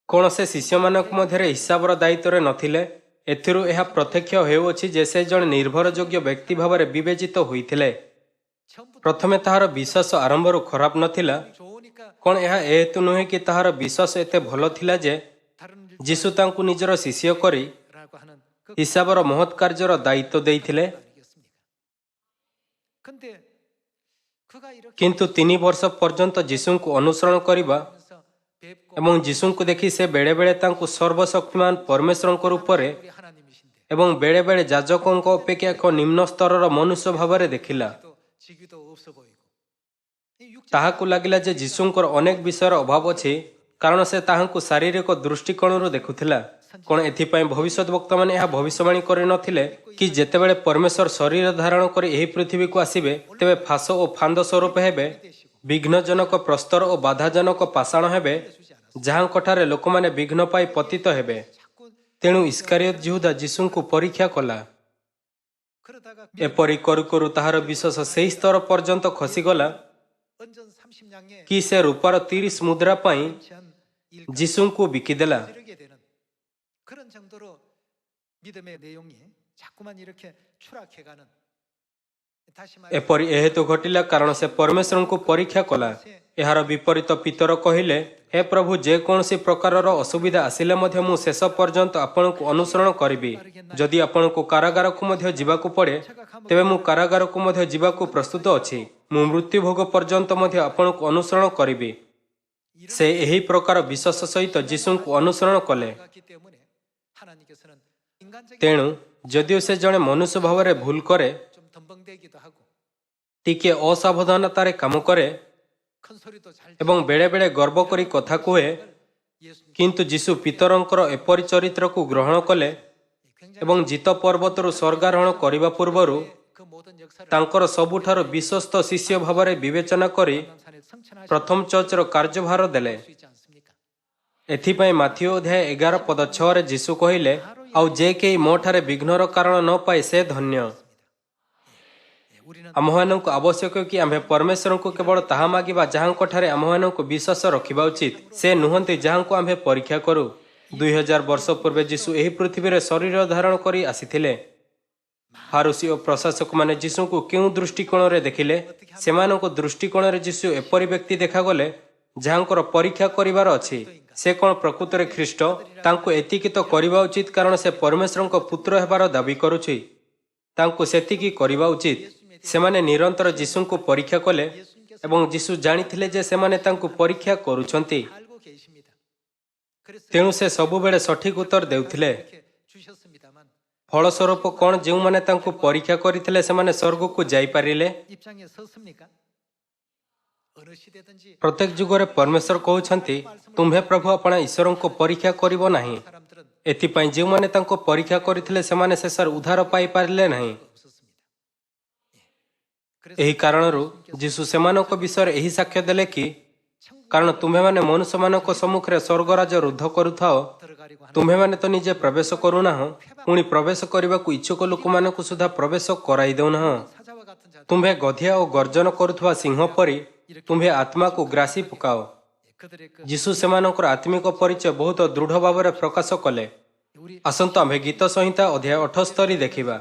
କ'ଣ ସେ ଶିଷ୍ୟମାନଙ୍କ ମଧ୍ୟରେ ହିସାବର ଦାୟିତ୍ୱରେ ନଥିଲେ? ଏଥିରୁ ଏହା ପ୍ରତ୍ୟକ୍ଷ ହେଉଅଛି ଯେ ସେ ଜଣେ ନିର୍ଭରଯୋଗ୍ୟ ବ୍ୟକ୍ତି ଭାବରେ ବିବେଚିତ ହୋଇଥିଲେ। 처음부터 ପ୍ରଥମେ ତାହାର ବିଶ୍ୱାସ ଆରମ୍ଭରୁ ଖରାପ ନଥିଲା। 좋으니까 କ'ଣ ଏହା ଏହେତୁ ନୁହେଁ କି ତାହାର ବିଶ୍ୱାସ ଏତେ ଭଲ ଥିଲା ଯେ 다른 ଯୀଶୁ ତାଙ୍କୁ ନିଜର ଶିଷ୍ୟ କରି 일라고 하는 그 ହିସାବର ମହତ୍ କାର୍ଯ୍ୟର ଦାୟିତ୍ୱ ଦେଇଥିଲେ? 아니겠습니까? 근데 그가 이렇게 କିନ୍ତୁ 3 ବର୍ଷ ପର୍ଯ୍ୟନ୍ତ ଯୀଶୁଙ୍କୁ ଅନୁସରଣ କରିବା 하면서 뵙고 ଏବଂ ଯୀଶୁଙ୍କୁ ଦେଖି ସେ ବେଳେବେଳେ ତାଙ୍କୁ ସର୍ବଶକ୍ତିମାନ ପରମେଶ୍ୱରଙ୍କ ରୂପରେ 우리 하나님이신데 ଏବଂ ବେଳେବେଳେ ଯାଜକଙ୍କ ଅପେକ୍ଷା ଏକ ନିମ୍ନ ସ୍ତରର ମନୁଷ୍ୟ ଭାବରେ ଦେଖିଲା। 또 지위도 없어 보이고 이 육체 ତାହାକୁ ଲାଗିଲା ଯେ ଯୀଶୁଙ୍କର ଅନେକ ବିଷୟର ଅଭାବ ଅଛି, କାରଣ ସେ ତାହାଙ୍କୁ ଶାରୀରିକ ଦୃଷ୍ଟିକୋଣରୁ ଦେଖୁଥିଲା। କ'ଣ ଏଥିପାଇଁ ଭବିଷ୍ୟତ ବକ୍ତାମାନେ ଏହା ଭବିଷ୍ୟବାଣୀ କରିନଥିଲେ କି ଯେତେବେଳେ ପରମେଶ୍ୱର ଶରୀର ଧାରଣ କରି ଏହି ପୃଥିବୀକୁ ଆସିବେ, ତେବେ ଫାଶ ଓ ଫାନ୍ଦ ସ୍ୱରୂପ ହେବେ, ବିଘ୍ନଜନକ ପ୍ରସ୍ତର ଓ ବାଧାଜନକ ପାଷାଣ ହେବେ, ଯାହାଙ୍କଠାରେ ଲୋକମାନେ ବିଘ୍ନ ପାଇ ପତିତ ହେବେ। 자꾸 ତେଣୁ ଇସ୍କାରିୟତ ଜିହୁଦା ଯୀଶୁଙ୍କୁ ପରୀକ୍ଷା କଲା। 그러다가 ଏପରି କରୁ କରୁ ତାହାର ବିଶ୍ୱାସ ସେହି ସ୍ତର ପର୍ଯ୍ୟନ୍ତ ଖସିଗଲା 언전 30냥에 କି ସେ ରୂପାର 30 ମୁଦ୍ରା ପାଇଁ 한 일 ଯୀଶୁଙ୍କୁ ବିକିଦେଲା। 지르게 되는 그런 정도로 믿음의 내용이 자꾸만 이렇게 추락해가는 다시 말해 ଏପରି ଏହେତୁ ଘଟିଲା କାରଣ ସେ ପରମେଶ୍ୱରଙ୍କୁ ପରୀକ୍ଷା କଲା। ଏହାର ବିପରୀତ ପିତର କହିଲେ, ହେ ପ୍ରଭୁ, ଯେକୌଣସି ପ୍ରକାରର ଅସୁବିଧା ଆସିଲେ ମଧ୍ୟ ମୁଁ ଶେଷ ପର୍ଯ୍ୟନ୍ତ ଆପଣଙ୍କୁ ଅନୁସରଣ କରିବି। ଯଦି ଆପଣଙ୍କୁ କାରାଗାରକୁ ମଧ୍ୟ ଯିବାକୁ ପଡ଼େ, ତେବେ ମୁଁ କାରାଗାରକୁ ମଧ୍ୟ ଯିବାକୁ ପ୍ରସ୍ତୁତ ଅଛି। ମୁଁ ମୃତ୍ୟୁଭୋଗ ପର୍ଯ୍ୟନ୍ତ ମଧ୍ୟ ଆପଣଙ୍କୁ ଅନୁସରଣ କରିବି। ସେ ଏହି ପ୍ରକାର ବିଶ୍ୱାସ ସହିତ ଯୀଶୁଙ୍କୁ ଅନୁସରଣ କଲେ। 갔기 때문에 하나님께서는 인간적인 ତେଣୁ ଯଦିଓ ସେ ଜଣେ ମନୁଷ୍ୟ ଭାବରେ ଭୁଲ କରେ, 좀 덤벙대기도 하고 ଟିକିଏ ଅସାବଧାନତାରେ କାମ କରେ 큰 소리도 잘 ଏବଂ ବେଳେବେଳେ ଗର୍ବ କରି କଥା କୁହେ, 예수님 କିନ୍ତୁ ଯୀଶୁ ପିତରଙ୍କର ଏପରି ଚରିତ୍ରକୁ ଗ୍ରହଣ କଲେ 굉장히 ଏବଂ ଜିତ ପର୍ବତରୁ ସ୍ୱର୍ଗାରୋହଣ କରିବା ପୂର୍ବରୁ 그 모든 역사를 ତାଙ୍କର ସବୁଠାରୁ ବିଶ୍ୱସ୍ତ ଶିଷ୍ୟ ଭାବରେ ବିବେଚନା କରି 산에 성천하실 ପ୍ରଥମ ଚର୍ଚ୍ଚର କାର୍ଯ୍ୟଭାର ଦେଲେ। 수 있지 않습니까? ଏଥିପାଇଁ ମାଥିଓ ଅଧ୍ୟାୟ 11 ପଦ 6ରେ ଯୀଶୁ କହିଲେ, ଆଉ ଯେ କେହି ମୋ ଠାରେ ବିଘ୍ନର କାରଣ ନ ପାଏ, ସେ ଧନ୍ୟ। ଆମ୍ଭମାନଙ୍କୁ ଆବଶ୍ୟକ କି ଆମ୍ଭେ ପରମେଶ୍ୱରଙ୍କୁ କେବଳ ତାହା ମାଗିବା ଯାହାଙ୍କଠାରେ ଆମ୍ଭମାନଙ୍କୁ ବିଶ୍ୱାସ ରଖିବା ଉଚିତ। ସେ ନୁହନ୍ତି ଯାହାଙ୍କୁ ଆମ୍ଭେ ପରୀକ୍ଷା କରୁ। 2000 ବର୍ଷ ପୂର୍ବେ ଯୀଶୁ ଏହି ପୃଥିବୀରେ ଶରୀର ଧାରଣ କରି ଆସିଥିଲେ। ଫାରୁସୀ ଓ ପ୍ରଶାସକମାନେ ଯୀଶୁଙ୍କୁ କେଉଁ ଦୃଷ୍ଟିକୋଣରେ ଦେଖିଲେ? ସେମାନଙ୍କ ଦୃଷ୍ଟିକୋଣରେ ଯୀଶୁ ଏପରି ବ୍ୟକ୍ତି ଦେଖାଗଲେ ଯାହାଙ୍କର ପରୀକ୍ଷା କରିବାର ଅଛି। ସେ କ'ଣ ପ୍ରକୃତରେ ଖ୍ରୀଷ୍ଟ? ତାଙ୍କୁ ଏତିକି ତ କରିବା ଉଚିତ କାରଣ ସେ ପରମେଶ୍ୱରଙ୍କ ପୁତ୍ର ହେବାର ଦାବି କରୁଛି। ତାଙ୍କୁ ସେତିକି କରିବା ଉଚିତ। ସେମାନେ ନିରନ୍ତର ଯୀଶୁଙ୍କୁ ପରୀକ୍ଷା କଲେ ଏବଂ ଯୀଶୁ ଜାଣିଥିଲେ ଯେ ସେମାନେ ତାଙ୍କୁ ପରୀକ୍ଷା କରୁଛନ୍ତି। 알고 계십니다. 그래서 ତେଣୁ ସେ ସବୁବେଳେ ସଠିକ ଉତ୍ତର ଦେଉଥିଲେ। 이렇게 주셨습니다만 ଫଳସ୍ୱରୂପ କ'ଣ ଯେଉଁମାନେ ତାଙ୍କୁ ପରୀକ୍ଷା କରିଥିଲେ ସେମାନେ ସ୍ୱର୍ଗକୁ ଯାଇପାରିଲେ? 입장에 섰습니까? 어느 시대든지 ପ୍ରତ୍ୟେକ ଯୁଗରେ ପରମେଶ୍ୱର କହୁଛନ୍ତି ତୁମ୍ଭେ ପ୍ରଭୁ ଆପଣା ଈଶ୍ୱରଙ୍କୁ ପରୀକ୍ଷା କରିବ ନାହିଁ। 사람들은 ଏଥିପାଇଁ ଯେଉଁମାନେ ତାଙ୍କୁ ପରୀକ୍ଷା କରିଥିଲେ ସେମାନେ ଶେଷରେ ଉଦ୍ଧାର ପାଇପାରିଲେ ନାହିଁ। 없었습니다. ଏହି କାରଣରୁ ଯୀଶୁ ସେମାନଙ୍କ ବିଷୟରେ ଏହି ସାକ୍ଷ୍ୟ ଦେଲେ କି କାରଣ ତୁମ୍ଭେମାନେ ମନୁଷ୍ୟମାନଙ୍କ ସମ୍ମୁଖରେ ସ୍ୱର୍ଗରାଜ ରୁଦ୍ଧ କରୁଥାଅ, 들어가려고 하는 ତୁମ୍ଭେମାନେ ତ ନିଜେ ପ୍ରବେଶ କରୁନାହଁ, ପୁଣି ପ୍ରବେଶ କରିବାକୁ ଇଚ୍ଛୁକ ଲୋକମାନଙ୍କୁ ସୁଦ୍ଧା ପ୍ରବେଶ କରାଇ ଦେଉନାହଁ। 사자와 같은 자들 ତୁମ୍ଭେ ଗଧିଆ ଓ ଗର୍ଜନ କରୁଥିବା ସିଂହ ପରି ତୁମ୍ଭେ ଆତ୍ମାକୁ ଗ୍ରାସି ପକାଅ। 그들의 그 ଯୀଶୁ ସେମାନଙ୍କର ଆତ୍ମିକ ପରିଚୟ ବହୁତ ଦୃଢ଼ ଭାବରେ ପ୍ରକାଶ କଲେ। 우리 ଆସନ୍ତୁ ଆମ୍ଭେ ଗୀତ ସଂହିତା ଅଧ୍ୟାୟ 78 ଦେଖିବା।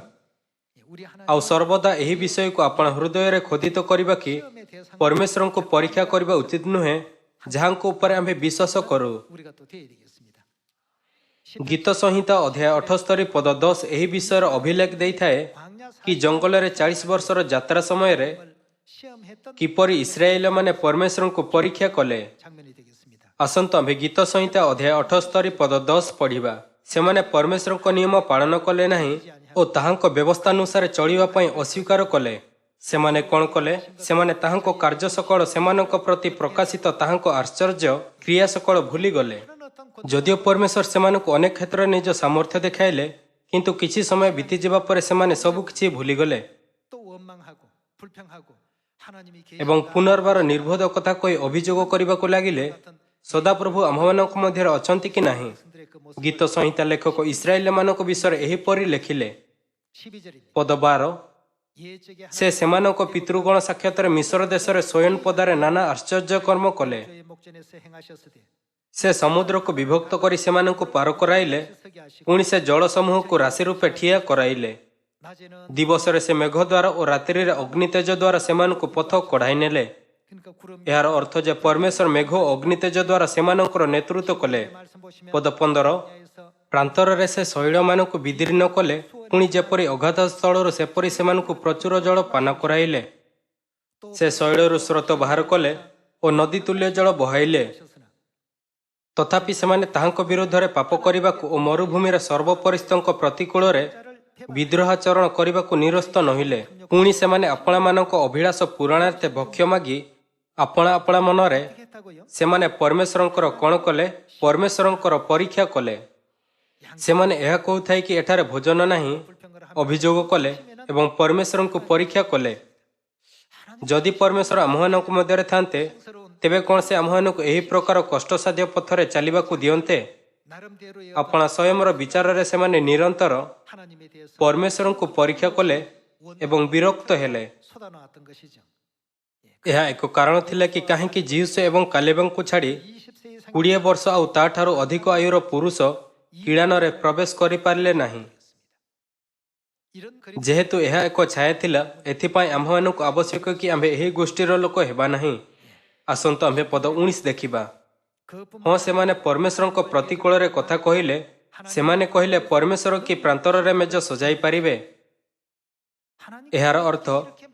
우리 하나님 ଆଉ ସର୍ବଦା ଏହି ବିଷୟକୁ ଆପଣ ହୃଦୟରେ ଖୋଦିତ କରିବା କି 시험의 대상 ପରମେଶ୍ୱରଙ୍କୁ ପରୀକ୍ଷା କରିବା ଉଚିତ ନୁହେଁ ଯାହାଙ୍କ ଉପରେ ଆମ୍ଭେ ବିଶ୍ୱାସ କରୁ। 우리가 또 되어야 되겠습니다. ଗୀତ ସଂହିତା ଅଧ୍ୟାୟ 78 ପଦ 10 ଏହି ବିଷୟର ଅଭିଲେଖ ଦେଇଥାଏ କି ଜଙ୍ଗଲରେ 40 ବର୍ଷର ଯାତ୍ରା ସମୟରେ 시험했던 କିପରି ଇସ୍ରାଏଲମାନେ ପରମେଶ୍ୱରଙ୍କୁ ପରୀକ୍ଷା କଲେ। 장면이 되겠습니다. ଆସନ୍ତୁ ଆମ୍ଭେ ଗୀତ ସଂହିତା ଅଧ୍ୟାୟ 78 ପଦ 10 ପଢ଼ିବା। ସେମାନେ ପରମେଶ୍ୱରଙ୍କ ନିୟମ ପାଳନ କଲେ ନାହିଁ ଓ ତାହାଙ୍କ ବ୍ୟବସ୍ଥାନୁସାରେ ଚଳିବା ପାଇଁ ଅସ୍ୱୀକାର କଲେ। ସେମାନେ କ'ଣ କଲେ? ସେମାନେ ତାହାଙ୍କ କାର୍ଯ୍ୟ ସକଳ ସେମାନଙ୍କ ପ୍ରତି ପ୍ରକାଶିତ ତାହାଙ୍କ ଆଶ୍ଚର୍ଯ୍ୟ କ୍ରିୟା ସକଳ ଭୁଲିଗଲେ। 그런 어떤 ଯଦିଓ ପରମେଶ୍ୱର ସେମାନଙ୍କୁ ଅନେକ କ୍ଷେତ୍ରରେ ନିଜ ସାମର୍ଥ୍ୟ ଦେଖାଇଲେ କିନ୍ତୁ କିଛି ସମୟ ବିତିଯିବା ପରେ ସେମାନେ ସବୁକିଛି ଭୁଲିଗଲେ 또 원망하고 불평하고 하나님이 ଏବଂ ପୁନର୍ବାର ନିର୍ଭୋଧ କଥା କହି ଅଭିଯୋଗ କରିବାକୁ ଲାଗିଲେ ସଦାପ୍ରଭୁ ଆମ୍ଭମାନଙ୍କ ମଧ୍ୟରେ ଅଛନ୍ତି କି ନାହିଁ। 계신들의 그 모습 ଗୀତ ସଂହିତା ଲେଖକ ଇସ୍ରାଏଲମାନଙ୍କ ବିଷୟରେ ଏହିପରି ଲେଖିଲେ 12절입니다. ପଦ 12 예적의 ସେ ସେମାନଙ୍କ ପିତୃଗଣ ସାକ୍ଷାତରେ ମିଶ୍ର ଦେଶରେ ସ୍ୱୟଂ ପଦାରେ ନାନା ଆଶ୍ଚର୍ଯ୍ୟ କର୍ମ କଲେ। 하나님의 목전에서 행하셨으되 ସେ ସମୁଦ୍ରକୁ ବିଭକ୍ତ କରି ସେମାନଙ୍କୁ ପାର କରାଇଲେ, 서게 하시고 ପୁଣି ସେ ଜଳ ସମୂହକୁ ରାଶି ରୂପେ ଠିଆ କରାଇଲେ। 낮에는 ଦିବସରେ ସେ ମେଘ ଦ୍ୱାରା ଓ ରାତ୍ରିରେ ଅଗ୍ନିତେଜ ଦ୍ୱାରା ସେମାନଙ୍କୁ ପଥ କଢ଼ାଇ ନେଲେ। 그러니까 구름 ଏହାର ଅର୍ଥ ଯେ ପରମେଶ୍ୱର ମେଘ ଓ ଅଗ୍ନିତେଜ ଦ୍ୱାରା ସେମାନଙ୍କର ନେତୃତ୍ୱ କଲେ। 말씀 보시면 ପଦ 15 에서 ପ୍ରାନ୍ତରରେ ସେ ଶୈଳମାନଙ୍କୁ ବିଦୀର୍ଣ୍ଣ କଲେ, ପୁଣି ଯେପରି ଅଗାଧ ସ୍ଥଳରୁ ସେପରି ସେମାନଙ୍କୁ ପ୍ରଚୁର ଜଳ ପାନ କରାଇଲେ। ସେ ଶୈଳରୁ ସ୍ରୋତ ବାହାର କଲେ ଓ ନଦୀ ତୁଲ୍ୟ ଜଳ ବହାଇଲେ। 하셨으나 ତଥାପି ସେମାନେ ତାହାଙ୍କ ବିରୁଦ୍ଧରେ ପାପ କରିବାକୁ ଓ ମରୁଭୂମିର ସର୍ବପରିସ୍ଥଙ୍କ ପ୍ରତିକୂଳରେ ବିଦ୍ରୋହାଚରଣ କରିବାକୁ ନିରସ୍ତ ନହିଲେ। ପୁଣି ସେମାନେ ଆପଣାମାନଙ୍କ ଅଭିଳାଷ ପୂରଣାର୍ଥେ ଭକ୍ଷ୍ୟ ମାଗି ଆପଣା ଆପଣା ମନରେ 했다고요? ସେମାନେ ପରମେଶ୍ୱରଙ୍କର କ'ଣ କଲେ? ପରମେଶ୍ୱରଙ୍କର ପରୀକ୍ଷା କଲେ। ସେମାନେ ଏହା କହୁଥାଏ କି ଏଠାରେ ଭୋଜନ ନାହିଁ, 불평을 하면 ଅଭିଯୋଗ କଲେ ଏବଂ ପରମେଶ୍ୱରଙ୍କୁ ପରୀକ୍ଷା କଲେ। ଯଦି ପରମେଶ୍ୱର ଆମ୍ଭମାନଙ୍କ ମଧ୍ୟରେ ଥାନ୍ତେ 새로운 ତେବେ କ'ଣ ସେ ଆମ୍ଭମାନଙ୍କୁ ଏହି ପ୍ରକାର କଷ୍ଟସାଧ୍ୟ ପଥରେ ଚାଲିବାକୁ ଦିଅନ୍ତେ? 나름대로의 ଆପଣା ସ୍ୱୟଂର ବିଚାରରେ ସେମାନେ ନିରନ୍ତର 하나님에 대해서 ପରମେଶ୍ୱରଙ୍କୁ ପରୀକ୍ଷା କଲେ ଏବଂ ବିରକ୍ତ ହେଲେ। 쏟아놓았던 것이죠. ଏହା ଏକ କାରଣ ଥିଲା କି କାହିଁକି ଜିଉସ ଏବଂ କାଲେବଙ୍କୁ ଛାଡ଼ି 20세 이상 20 ବର୍ଷ ଆଉ ତାଠାରୁ ଅଧିକ ଆୟୁର ପୁରୁଷ କିଳାନରେ ପ୍ରବେଶ କରିପାରିଲେ ନାହିଁ। 이런 그림 ଯେହେତୁ ଏହା ଏକ ଛାୟା ଥିଲା, ଏଥିପାଇଁ ଆମ୍ଭମାନଙ୍କୁ ଆବଶ୍ୟକ କି ଆମ୍ଭେ ଏହି ଗୋଷ୍ଠୀର ଲୋକ ହେବା ନାହିଁ। ଆସନ୍ତୁ ଆମ୍ଭେ ପଦ 19 ଦେଖିବା। 그뿐 ହଁ, ସେମାନେ ପରମେଶ୍ୱରଙ୍କ ପ୍ରତିକୂଳରେ କଥା କହିଲେ। ସେମାନେ କହିଲେ ପରମେଶ୍ୱର କି ପ୍ରାନ୍ତରରେ ମେଜ ସଜାଇ ପାରିବେ? 하나님 ଏହାର ଅର୍ଥ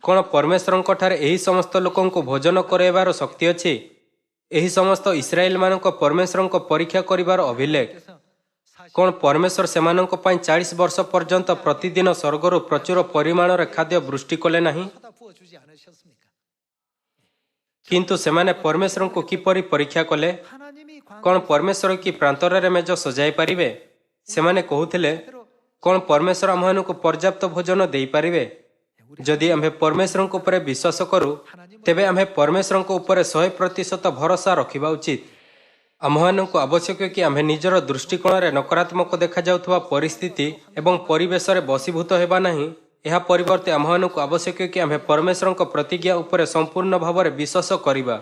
କ'ଣ ପରମେଶ୍ୱରଙ୍କଠାରେ ଏହି ସମସ୍ତ ଲୋକଙ୍କୁ ଭୋଜନ କରାଇବାର ଶକ୍ତି ଅଛି? ଏହି ସମସ୍ତ ଇସ୍ରାଏଲମାନଙ୍କ ପରମେଶ୍ୱରଙ୍କ ପରୀକ୍ଷା କରିବାର ଅଭିଲେଖ 께서 사실 କ'ଣ ପରମେଶ୍ୱର ସେମାନଙ୍କ ପାଇଁ 40 ବର୍ଷ ପର୍ଯ୍ୟନ୍ତ ପ୍ରତିଦିନ ସ୍ୱର୍ଗରୁ ପ୍ରଚୁର ପରିମାଣରେ ଖାଦ୍ୟ ବୃଷ୍ଟି କଲେ ନାହିଁ? 쏟아 부어주지 않으셨습니까? କିନ୍ତୁ ସେମାନେ ପରମେଶ୍ୱରଙ୍କୁ କିପରି ପରୀକ୍ଷା କଲେ? 하나님이 କ'ଣ ପରମେଶ୍ୱର କି ପ୍ରାନ୍ତରରେ ମେଜ ସଜାଇ ପାରିବେ? ସେମାନେ କହୁଥିଲେ କ'ଣ ପରମେଶ୍ୱର ଆମ୍ଭମାନଙ୍କୁ ପର୍ଯ୍ୟାପ୍ତ ଭୋଜନ ଦେଇପାରିବେ? ଯଦି ଆମ୍ଭେ ପରମେଶ୍ୱରଙ୍କ ଉପରେ ବିଶ୍ୱାସ କରୁ ତେବେ ଆମ୍ଭେ ପରମେଶ୍ୱରଙ୍କ ଉପରେ 100% ଭରସା ରଖିବା ଉଚିତ। ଆମ୍ଭମାନଙ୍କୁ ଆବଶ୍ୟକ କି ଆମ୍ଭେ ନିଜର ଦୃଷ୍ଟିକୋଣରେ ନକାରାତ୍ମକ ଦେଖାଯାଉଥିବା ପରିସ୍ଥିତି ଏବଂ ପରିବେଶରେ ବଶୀଭୂତ ହେବା ନାହିଁ ଏହା ପରିବର୍ତ୍ତେ ଆମ୍ଭମାନଙ୍କୁ ଆବଶ୍ୟକ କି ଆମ୍ଭେ ପରମେଶ୍ୱରଙ୍କ ପ୍ରତିଜ୍ଞା ଉପରେ ସମ୍ପୂର୍ଣ୍ଣ ଭାବରେ ବିଶ୍ୱାସ କରିବା।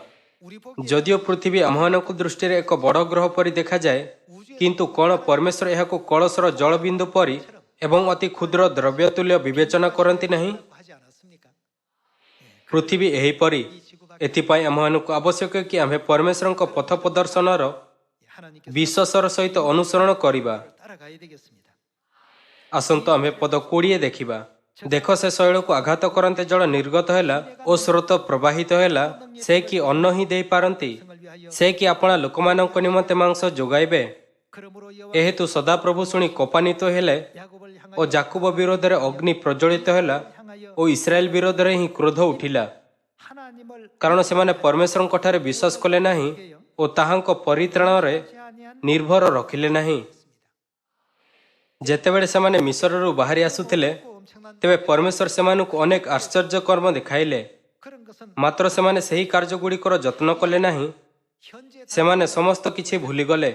우리 보기에 ଯଦିଓ ପୃଥିବୀ ଆମ୍ଭମାନଙ୍କ ଦୃଷ୍ଟିରେ ଏକ ବଡ଼ ଗ୍ରହ ପରି ଦେଖାଯାଏ, କିନ୍ତୁ କ'ଣ ପରମେଶ୍ୱର ଏହାକୁ କଳସର ଜଳବିନ୍ଦୁ ପରି ଏବଂ ଅତି କ୍ଷୁଦ୍ର ଦ୍ରବ୍ୟ ତୁଲ୍ୟ ବିବେଚନା କରନ୍ତି ନାହିଁ? 하지 않았습니까? ପୃଥିବୀ ଏହିପରି। ଏଥିପାଇଁ ଆମ୍ଭମାନଙ୍କୁ ଆବଶ୍ୟକ କି ଆମ୍ଭେ ପରମେଶ୍ୱରଙ୍କ ପଥ ପ୍ରଦର୍ଶନର 하나님께서 ବିଶ୍ୱାସର ସହିତ ଅନୁସରଣ କରିବା। 따라가야 되겠습니다. ଆସନ୍ତୁ ଆମ୍ଭେ ପଦ 20 ଦେଖିବା। ଦେଖ, ସେ ଶୈଳକୁ ଆଘାତ କରନ୍ତେ ଜଳ ନିର୍ଗତ ହେଲା ଓ ସ୍ରୋତ ପ୍ରବାହିତ ହେଲା। ସେ କି ଅନ୍ନ ହିଁ ଦେଇପାରନ୍ତି? ସେ କି ଆପଣା ଲୋକମାନଙ୍କ ନିମନ୍ତେ ମାଂସ ଯୋଗାଇବେ? 그러므로 ଏହେତୁ ସଦାପ୍ରଭୁ ଶୁଣି କୋପାନ୍ୱିତ ହେଲେ 야곱을 향하여 ଓ ଜାକୁବ ବିରୋଧରେ ଅଗ୍ନି ପ୍ରଜ୍ୱଳିତ ହେଲା ଓ ଇସ୍ରାଏଲ ବିରୋଧରେ ହିଁ କ୍ରୋଧ ଉଠିଲା। 하나님을 କାରଣ ସେମାନେ ପରମେଶ୍ୱରଙ୍କଠାରେ ବିଶ୍ୱାସ କଲେ ନାହିଁ ଓ ତାହାଙ୍କ ପରିତ୍ରାଣରେ ନିର୍ଭର ରଖିଲେ ନାହିଁ। ଯେତେବେଳେ ସେମାନେ ମିଶ୍ରରୁ ବାହାରି ଆସୁଥିଲେ, ତେବେ ପରମେଶ୍ୱର ସେମାନଙ୍କୁ ଅନେକ ଆଶ୍ଚର୍ଯ୍ୟ କର୍ମ ଦେଖାଇଲେ। 그런 것은 ମାତ୍ର ସେମାନେ ସେହି କାର୍ଯ୍ୟଗୁଡ଼ିକର ଯତ୍ନ କଲେ ନାହିଁ। 현재 ସେମାନେ ସମସ୍ତ କିଛି ଭୁଲିଗଲେ।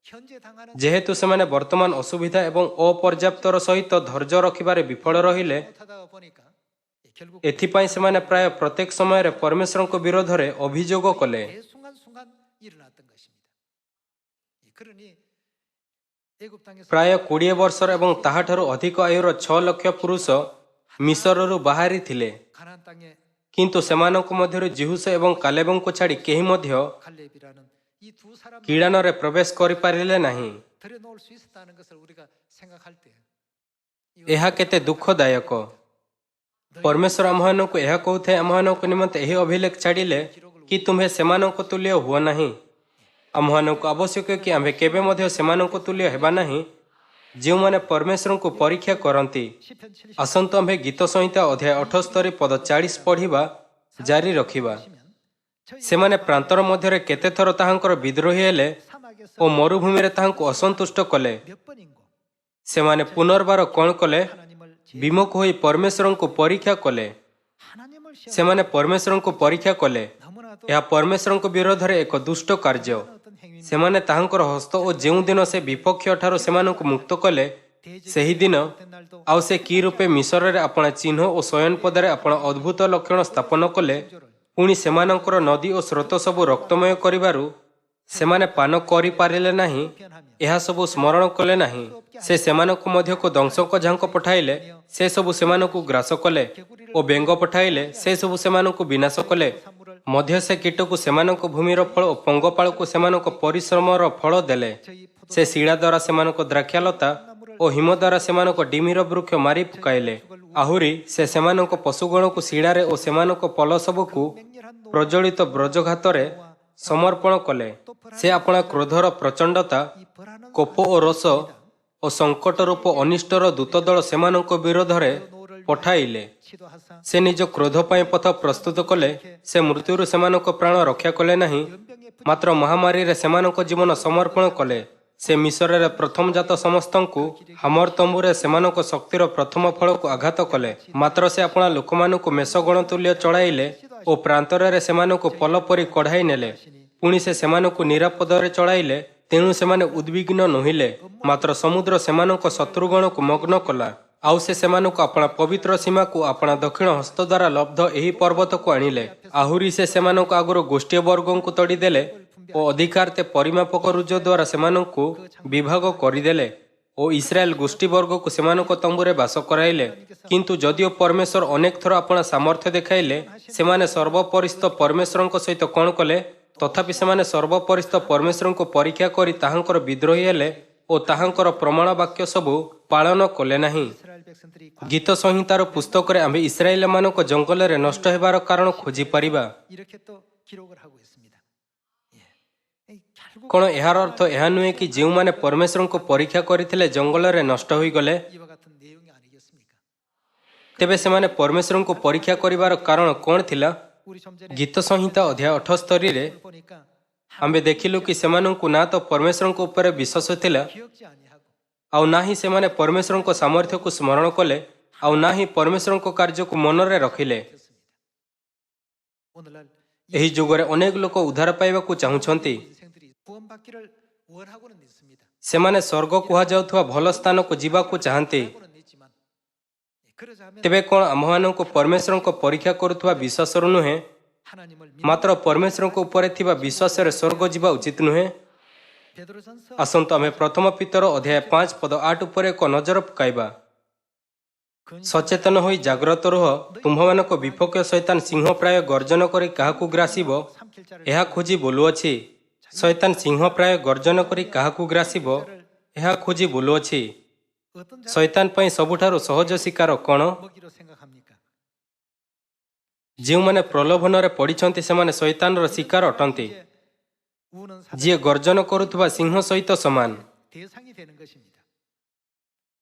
현재 당하는 ଯେହେତୁ ସେମାନେ ବର୍ତ୍ତମାନ ଅସୁବିଧା ଏବଂ ଅପର୍ଯ୍ୟାପ୍ତର ସହିତ ଧୈର୍ଯ୍ୟ ରଖିବାରେ ବିଫଳ ରହିଲେ, 못하다가 보니까 결국 ଏଥିପାଇଁ ସେମାନେ ପ୍ରାୟ ପ୍ରତ୍ୟେକ ସମୟରେ ପରମେଶ୍ୱରଙ୍କ ବିରୋଧରେ ଅଭିଯୋଗ କଲେ। 매 순간순간 일어났던 것입니다. 그러니 애굽 땅에서 ପ୍ରାୟ 20 ବର୍ଷର ଏବଂ ତାହାଠାରୁ ଅଧିକ ଆୟୁର 6 ଲକ୍ଷ ପୁରୁଷ ମିଶ୍ରରୁ ବାହାରିଥିଲେ, 가나안 땅에 କିନ୍ତୁ ସେମାନଙ୍କ ମଧ୍ୟରୁ ଜିହୁସ ଏବଂ କାଲେବଙ୍କୁ ଛାଡ଼ି କେହି ମଧ୍ୟ 갈렙이라는 이 두 사람 କିଡ଼ାନରେ ପ୍ରବେଶ କରିପାରିଲେ ନାହିଁ। 들여놓을 수 있었다는 것을 우리가 생각할 때 ଏହା କେତେ ଦୁଃଖଦାୟକ। ପରମେଶ୍ୱର ଆମ୍ଭମାନଙ୍କୁ ଏହା କହୁଥାଏ, ଆମ୍ଭମାନଙ୍କ ନିମନ୍ତେ ଏହି ଅଭିଲେଖ ଛାଡ଼ିଲେ କି ତୁମ୍ଭେ ସେମାନଙ୍କ ତୁଲ୍ୟ ହୁଅ ନାହିଁ। ଆମ୍ଭମାନଙ୍କୁ ଆବଶ୍ୟକ କି ଆମ୍ଭେ କେବେ ମଧ୍ୟ ସେମାନଙ୍କ ତୁଲ୍ୟ ହେବା ନାହିଁ, ଯେଉଁମାନେ ପରମେଶ୍ୱରଙ୍କୁ ପରୀକ୍ଷା କରନ୍ତି। 시편 70 ଆସନ୍ତୁ ଆମ୍ଭେ ଗୀତ ସଂହିତା ଅଧ୍ୟାୟ 78 ପଦ 40 ପଢ଼ିବା ଜାରି ରଖିବା। ସେମାନେ ପ୍ରାନ୍ତର ମଧ୍ୟରେ କେତେଥର ତାହାଙ୍କର ବିଦ୍ରୋହୀ ହେଲେ 사막에서 ଓ ମରୁଭୂମିରେ ତାହାଙ୍କୁ ଅସନ୍ତୁଷ୍ଟ କଲେ। 몇 번인고 ସେମାନେ ପୁନର୍ବାର କ'ଣ କଲେ? 하나님을 ବିମୁଖ ହୋଇ ପରମେଶ୍ୱରଙ୍କୁ ପରୀକ୍ଷା କଲେ। 하나님을 시험 ସେମାନେ ପରମେଶ୍ୱରଙ୍କୁ ପରୀକ୍ଷା କଲେ। 너무나도 ଏହା ପରମେଶ୍ୱରଙ୍କ ବିରୋଧରେ ଏକ ଦୁଷ୍ଟ କାର୍ଯ୍ୟ। 어떤 행위입니다. ସେମାନେ ତାହାଙ୍କର ହସ୍ତ ଓ ଯେଉଁଦିନ ସେ ବିପକ୍ଷ ଠାରୁ ସେମାନଙ୍କୁ ମୁକ୍ତ କଲେ, ସେହିଦିନ 날도 ଆଉ ସେ କି ରୂପେ ମିଶ୍ରରେ ଆପଣା ଚିହ୍ନ ଓ ଶୟନପଦରେ ଆପଣା ଅଦ୍ଭୁତ ଲକ୍ଷଣ ସ୍ଥାପନ କଲେ, ପୁଣି ସେମାନଙ୍କର ନଦୀ ଓ ସ୍ରୋତ ସବୁ ରକ୍ତମୟ କରିବାରୁ ସେମାନେ ପାନ କରିପାରିଲେ ନାହିଁ, ଏହା ସବୁ ସ୍ମରଣ କଲେ ନାହିଁ। ସେ ସେମାନଙ୍କ ମଧ୍ୟକୁ ଦଂଶକ ଝାଙ୍କ ପଠାଇଲେ, ସେ ସବୁ ସେମାନଙ୍କୁ ଗ୍ରାସ କଲେ ଓ ବେଙ୍ଗ ପଠାଇଲେ, ସେ ସବୁ ସେମାନଙ୍କୁ ବିନାଶ କଲେ। ମଧ୍ୟ ସେ କୀଟକୁ ସେମାନଙ୍କ ଭୂମିର ଫଳ ଓ ପଙ୍ଗପାଳକୁ ସେମାନଙ୍କ ପରିଶ୍ରମର ଫଳ ଦେଲେ। ସେ ଶିଳା ଦ୍ୱାରା ସେମାନଙ୍କ ଦ୍ରାକ୍ଷାଲତା ଓ ହିମ ଦ୍ୱାରା ସେମାନଙ୍କ ଡିମିର ବୃକ୍ଷ ମାରି ପକାଇଲେ। ଆହୁରି ସେ ସେମାନଙ୍କ ପଶୁଗଣକୁ ଶିଳାରେ ଓ ସେମାନଙ୍କ ପଲ ସବୁକୁ ପ୍ରଜ୍ୱଳିତ ବ୍ରଜଘାତରେ ସମର୍ପଣ କଲେ। ସେ ଆପଣା କ୍ରୋଧର ପ୍ରଚଣ୍ଡତା, କୋପ ଓ ରୋଷ ଓ ସଙ୍କଟ ରୂପ ଅନିଷ୍ଟର ଦୂତଦଳ ସେମାନଙ୍କ ବିରୋଧରେ ପଠାଇଲେ। 시도하사 ସେ ନିଜ କ୍ରୋଧ ପାଇଁ ପଥ ପ୍ରସ୍ତୁତ କଲେ। ସେ ମୃତ୍ୟୁରୁ ସେମାନଙ୍କ ପ୍ରାଣ ରକ୍ଷା କଲେ ନାହିଁ, ମାତ୍ର ମହାମାରୀରେ ସେମାନଙ୍କ ଜୀବନ ସମର୍ପଣ କଲେ। ସେ ମିଶ୍ରରେ ପ୍ରଥମଜାତ ସମସ୍ତଙ୍କୁ, ହାମର ତମ୍ବୁରେ ସେମାନଙ୍କ ଶକ୍ତିର ପ୍ରଥମ ଫଳକୁ ଆଘାତ କଲେ। ମାତ୍ର ସେ ଆପଣା ଲୋକମାନଙ୍କୁ ମେଷଗଣ ତୁଲ୍ୟ ଚଳାଇଲେ ଓ ପ୍ରାନ୍ତରରେ ସେମାନଙ୍କୁ ପଲ ପରି କଢ଼ାଇ ନେଲେ। ପୁଣି ସେ ସେମାନଙ୍କୁ ନିରାପଦରେ ଚଳାଇଲେ, ତେଣୁ ସେମାନେ ଉଦ୍ବିଗ୍ନ ନୋହିଲେ। ମାତ୍ର ସମୁଦ୍ର ସେମାନଙ୍କ ଶତ୍ରୁଗଣକୁ ମଗ୍ନ କଲା। ଆଉ ସେ ସେମାନଙ୍କୁ ଆପଣା ପବିତ୍ର ସୀମାକୁ ଆପଣା ଦକ୍ଷିଣ ହସ୍ତ ଦ୍ୱାରା ଲବ୍ଧ ଏହି ପର୍ବତକୁ ଆଣିଲେ। ଆହୁରି ସେ ସେମାନଙ୍କ ଆଗରୁ ଗୋଷ୍ଠୀୟ ବର୍ଗଙ୍କୁ ତଡ଼ିଦେଲେ ଓ ଅଧିକାର୍ତେ ପରିମାପକ ରୁଜ ଦ୍ୱାରା ସେମାନଙ୍କୁ ବିଭାଗ କରିଦେଲେ ଓ ଇସ୍ରାଏଲ ଗୋଷ୍ଠୀ ବର୍ଗକୁ ସେମାନଙ୍କ ତମ୍ବୁରେ ବାସ କରାଇଲେ। କିନ୍ତୁ ଯଦିଓ ପରମେଶ୍ୱର ଅନେକ ଥର ଆପଣା ସାମର୍ଥ୍ୟ ଦେଖାଇଲେ, ସେମାନେ ସର୍ବପରିସ୍ଥ ପରମେଶ୍ୱରଙ୍କ ସହିତ କ'ଣ କଲେ? ତଥାପି ସେମାନେ ସର୍ବପରିସ୍ଥ ପରମେଶ୍ୱରଙ୍କୁ ପରୀକ୍ଷା କରି ତାହାଙ୍କର ବିଦ୍ରୋହୀ ହେଲେ ଓ ତାହାଙ୍କର ପ୍ରମାଣ ବାକ୍ୟ ସବୁ ପାଳନ କଲେ ନାହିଁ। 이스라엘 백성들이 ଗୀତ ସଂହିତାର ପୁସ୍ତକରେ ଆମ୍ଭେ ଇସ୍ରାଏଲମାନଙ୍କ ଜଙ୍ଗଲରେ ନଷ୍ଟ ହେବାର କାରଣ ଖୋଜିପାରିବା। 이렇게 또 기록을 하고 있습니다. 예. 결국 କ'ଣ ଏହାର ଅର୍ଥ ଏହା ନୁହେଁ କି ଯେଉଁମାନେ ପରମେଶ୍ୱରଙ୍କୁ ପରୀକ୍ଷା କରିଥିଲେ ଜଙ୍ଗଲରେ ନଷ୍ଟ ହୋଇଗଲେ? 이와 같은 내용이 아니겠습니까? ତେବେ ସେମାନେ ପରମେଶ୍ୱରଙ୍କୁ ପରୀକ୍ଷା କରିବାର କାରଣ କ'ଣ ଥିଲା? 우리 좀 전에 ଗୀତ ସଂହିତା ଅଧ୍ୟାୟ 78ରେ 보니까 ଆମ୍ଭେ ଦେଖିଲୁ କି ସେମାନଙ୍କୁ ନା ତ ପରମେଶ୍ୱରଙ୍କ ଉପରେ ବିଶ୍ୱାସ ଥିଲା, 기억지 아니하고 ଆଉ ନା ହିଁ ସେମାନେ ପରମେଶ୍ୱରଙ୍କ ସାମର୍ଥ୍ୟକୁ ସ୍ମରଣ କଲେ, ଆଉ ନା ହିଁ ପରମେଶ୍ୱରଙ୍କ କାର୍ଯ୍ୟକୁ ମନରେ ରଖିଲେ। 오늘날 ଏହି ଯୁଗରେ ଅନେକ ଲୋକ ଉଦ୍ଧାର ପାଇବାକୁ ଚାହୁଁଛନ୍ତି। 인생들이 구원받기를 원하고는 있습니다. ସେମାନେ ସ୍ୱର୍ଗ କୁହାଯାଉଥିବା ଭଲ ସ୍ଥାନକୁ ଯିବାକୁ ଚାହାନ୍ତି। 하고는 있지만 그러자면 ତେବେ କ'ଣ ଆମ୍ଭମାନଙ୍କୁ ପରମେଶ୍ୱରଙ୍କ ପରୀକ୍ଷା କରୁଥିବା ବିଶ୍ୱାସରୁ ନୁହେଁ, 하나님을 ମାତ୍ର ପରମେଶ୍ୱରଙ୍କ ଉପରେ ଥିବା ବିଶ୍ୱାସରେ ସ୍ୱର୍ଗ ଯିବା ଉଚିତ ନୁହେଁ? 베드로전서 ଆସନ୍ତୁ ଆମେ ପ୍ରଥମ ପିତର ଅଧ୍ୟାୟ 5 ପଦ 8 ଉପରେ ଏକ ନଜର ପକାଇବା। ସଚେତନ ହୋଇ ଜାଗ୍ରତ ରୁହ, ତୁମ୍ଭମାନଙ୍କ ବିପକ୍ଷ ଶୈତାନ ସିଂହ ପ୍ରାୟ ଗର୍ଜନ କରି କାହାକୁ ଗ୍ରାସିବ ଏହା ଖୋଜି ବୁଲୁଅଛି। ଶୈତାନ ସିଂହ ପ୍ରାୟ ଗର୍ଜନ କରି କାହାକୁ ଗ୍ରାସିବ ଏହା ଖୋଜି ବୁଲୁଅଛି। 어떤 ଶୈତାନ ପାଇଁ ସବୁଠାରୁ ସହଜ ଶିକାର କ'ଣ? 먹이로 생각합니까? ଯେଉଁମାନେ ପ୍ରଲୋଭନରେ ପଡ଼ିଛନ୍ତି ସେମାନେ ଶୈତାନର ଶିକାର ଅଟନ୍ତି। 이제 우는 ଯିଏ 사단의 ଗର୍ଜନ କରୁଥିବା ସିଂହ ସହିତ ସମାନ। 대상이 되는 것입니다.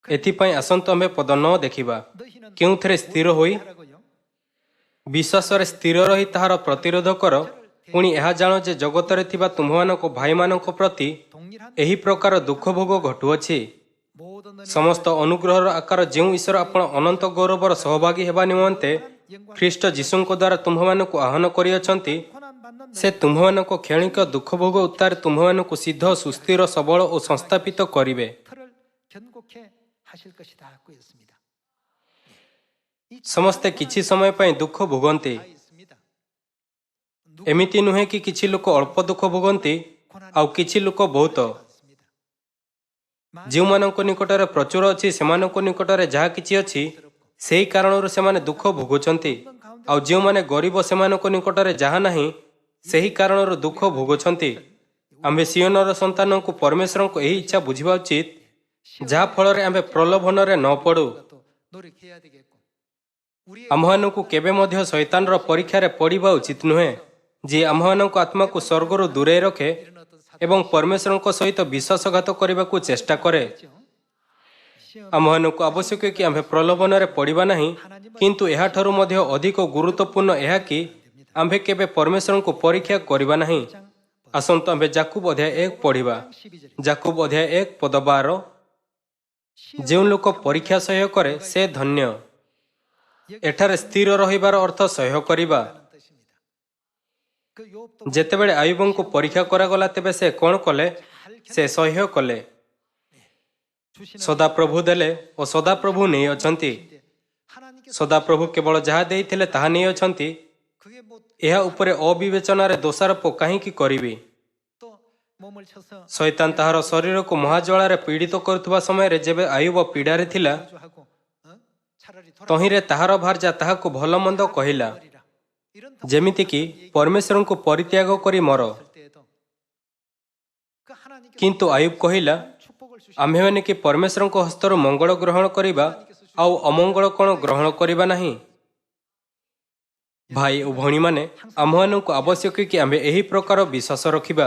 ଏଥିପାଇଁ ଆସନ୍ତୁ ଆମେ ପଦ 9 ଦେଖିବା। 너희는 କେଉଁଥିରେ ସ୍ଥିର ହୋଇ 하라고요? ବିଶ୍ୱାସରେ ସ୍ଥିର ରହି ତାହାର ପ୍ରତିରୋଧ କର। ପୁଣି ଏହା ଜାଣ ଯେ ଜଗତରେ ଥିବା ତୁମ୍ଭମାନଙ୍କ ଭାଇମାନଙ୍କ ପ୍ରତି 동일한 ଏହି ପ୍ରକାର ଦୁଃଖ ଭୋଗ ଘଟୁଅଛି। 모든 은혜와 ସମସ୍ତ ଅନୁଗ୍ରହର ଆକାର ଯେଉଁ ଈଶ୍ୱର ଆପଣ ଅନନ୍ତ ଗୌରବର ସହଭାଗୀ ହେବା ନିମନ୍ତେ ଖ୍ରୀଷ୍ଟ ଯୀଶୁଙ୍କ ଦ୍ୱାରା ତୁମ୍ଭମାନଙ୍କୁ ଆହ୍ୱାନ କରିଅଛନ୍ତି, 고난 받는 ସେ ତୁମ୍ଭମାନଙ୍କ କ୍ଷଣିକ ଦୁଃଖ ଭୋଗ ଉତ୍ତାରେ ତୁମ୍ଭମାନଙ୍କୁ ସିଦ୍ଧ, ସୁସ୍ଥିର, ସବଳ ଓ ସଂସ୍ଥାପିତ କରିବେ। 틀을 견고케 하실 것이다 했습니다. ସମସ୍ତେ କିଛି ସମୟ ପାଇଁ ଦୁଃଖ ଭୋଗନ୍ତି। 다 있습니다. ଏମିତି ନୁହେଁ କି କିଛି ଲୋକ ଅଳ୍ପ ଦୁଃଖ ଭୋଗନ୍ତି ଆଉ କିଛି ଲୋକ ବହୁତ। 있습니다. ଯେଉଁମାନଙ୍କ ନିକଟରେ ପ୍ରଚୁର ଅଛି ସେମାନଙ୍କ ନିକଟରେ ଯାହା କିଛି ଅଛି ସେହି କାରଣରୁ ସେମାନେ ଦୁଃଖ ଭୋଗୁଛନ୍ତି। ଆଉ ଯେଉଁମାନେ ଗରିବ ସେମାନଙ୍କ ନିକଟରେ ଯାହା ନାହିଁ ସେହି କାରଣରୁ ଦୁଃଖ ଭୋଗୁଛନ୍ତି। ଆମ୍ଭେ ସିଓନର ସନ୍ତାନଙ୍କୁ ପରମେଶ୍ୱରଙ୍କ ଏହି ଇଚ୍ଛା ବୁଝିବା ଉଚିତ, ଯାହା ଫଳରେ ଆମ୍ଭେ ପ୍ରଲୋଭନରେ ନ ପଡ଼ୁ। 또 노력해야 되겠고. 우리의 ଆମ୍ଭମାନଙ୍କୁ କେବେ ମଧ୍ୟ ଶୈତାନର ପରୀକ୍ଷାରେ ପଡ଼ିବା ଉଚିତ ନୁହେଁ, ଯିଏ ଆମ୍ଭମାନଙ୍କ ଆତ୍ମାକୁ ସ୍ୱର୍ଗରୁ ଦୂରେଇ ରଖେ 이런 어떤 ଏବଂ ପରମେଶ୍ୱରଙ୍କ ସହିତ ବିଶ୍ୱାସଘାତ କରିବାକୁ ଚେଷ୍ଟା କରେ। 시험 ଆମ୍ଭମାନଙ୍କୁ ଆବଶ୍ୟକ କି ଆମ୍ଭେ ପ୍ରଲୋଭନରେ ପଡ଼ିବା ନାହିଁ, କିନ୍ତୁ ଏହାଠାରୁ ମଧ୍ୟ ଅଧିକ ଗୁରୁତ୍ୱପୂର୍ଣ୍ଣ ଏହା କି ଆମ୍ଭେ କେବେ ପରମେଶ୍ୱରଙ୍କୁ ପରୀକ୍ଷା କରିବା ନାହିଁ। ଆସନ୍ତୁ ଆମ୍ଭେ ଯାକୁବ ଅଧ୍ୟାୟ 1 ପଢ଼ିବା। 12절에 ଯାକୁବ ଅଧ୍ୟାୟ 1 ପଦ 12। ଯେଉଁ ଲୋକ ପରୀକ୍ଷା ସହ୍ୟ କରେ ସେ ଧନ୍ୟ। ଏଠାରେ ସ୍ଥିର ରହିବାର ଅର୍ଥ ସହ୍ୟ କରିବା। 뜻입니다. 그 욥도 ଯେତେବେଳେ ଆୟୁବଙ୍କୁ ପରୀକ୍ଷା କରାଗଲା ତେବେ ସେ କ'ଣ କଲେ? ସେ ସହ୍ୟ କଲେ। 주시는 ସଦାପ୍ରଭୁ ଦେଲେ ଓ ସଦାପ୍ରଭୁ ନେଇଅଛନ୍ତି। 하나님께서 ସଦାପ୍ରଭୁ କେବଳ ଯାହା ଦେଇଥିଲେ ତାହା ନେଇଅଛନ୍ତି। 그게 뭐 ଏହା ଉପରେ ଅବିବେଚନାରେ ଦୋଷାରୋପ କାହିଁକି କରିବି? 또 몸을 쳐서 ଶୈତାନ ତାହାର ଶରୀରକୁ ମହାଜ୍ୱାଳାରେ ପୀଡ଼ିତ କରୁଥିବା ସମୟରେ ଯେବେ ଆୟୁବ ପୀଡ଼ାରେ ଥିଲା, 하고 차라리 ତହିଁରେ ତାହାର ଭାର୍ଯ୍ୟା ତାହାକୁ ଭଲ ମନ୍ଦ କହିଲା, 돌아버리라. 이런 ଯେମିତିକି ପରମେଶ୍ୱରଙ୍କୁ ପରିତ୍ୟାଗ କରି ମର। 때에도 그 하나님께서 କିନ୍ତୁ ଆୟୁବ କହିଲା, 축복을 주시 ଆମ୍ଭେମାନେ କି ପରମେଶ୍ୱରଙ୍କ ହସ୍ତରୁ ମଙ୍ଗଳ ଗ୍ରହଣ କରିବା ଆଉ ଅମଙ୍ଗଳ କ'ଣ ଗ୍ରହଣ କରିବା ନାହିଁ? ଭାଇ ଓ ଭଉଣୀମାନେ, ଆମ୍ଭମାନଙ୍କୁ ଆବଶ୍ୟକ କି ଆମ୍ଭେ ଏହି ପ୍ରକାର ବିଶ୍ୱାସ ରଖିବା।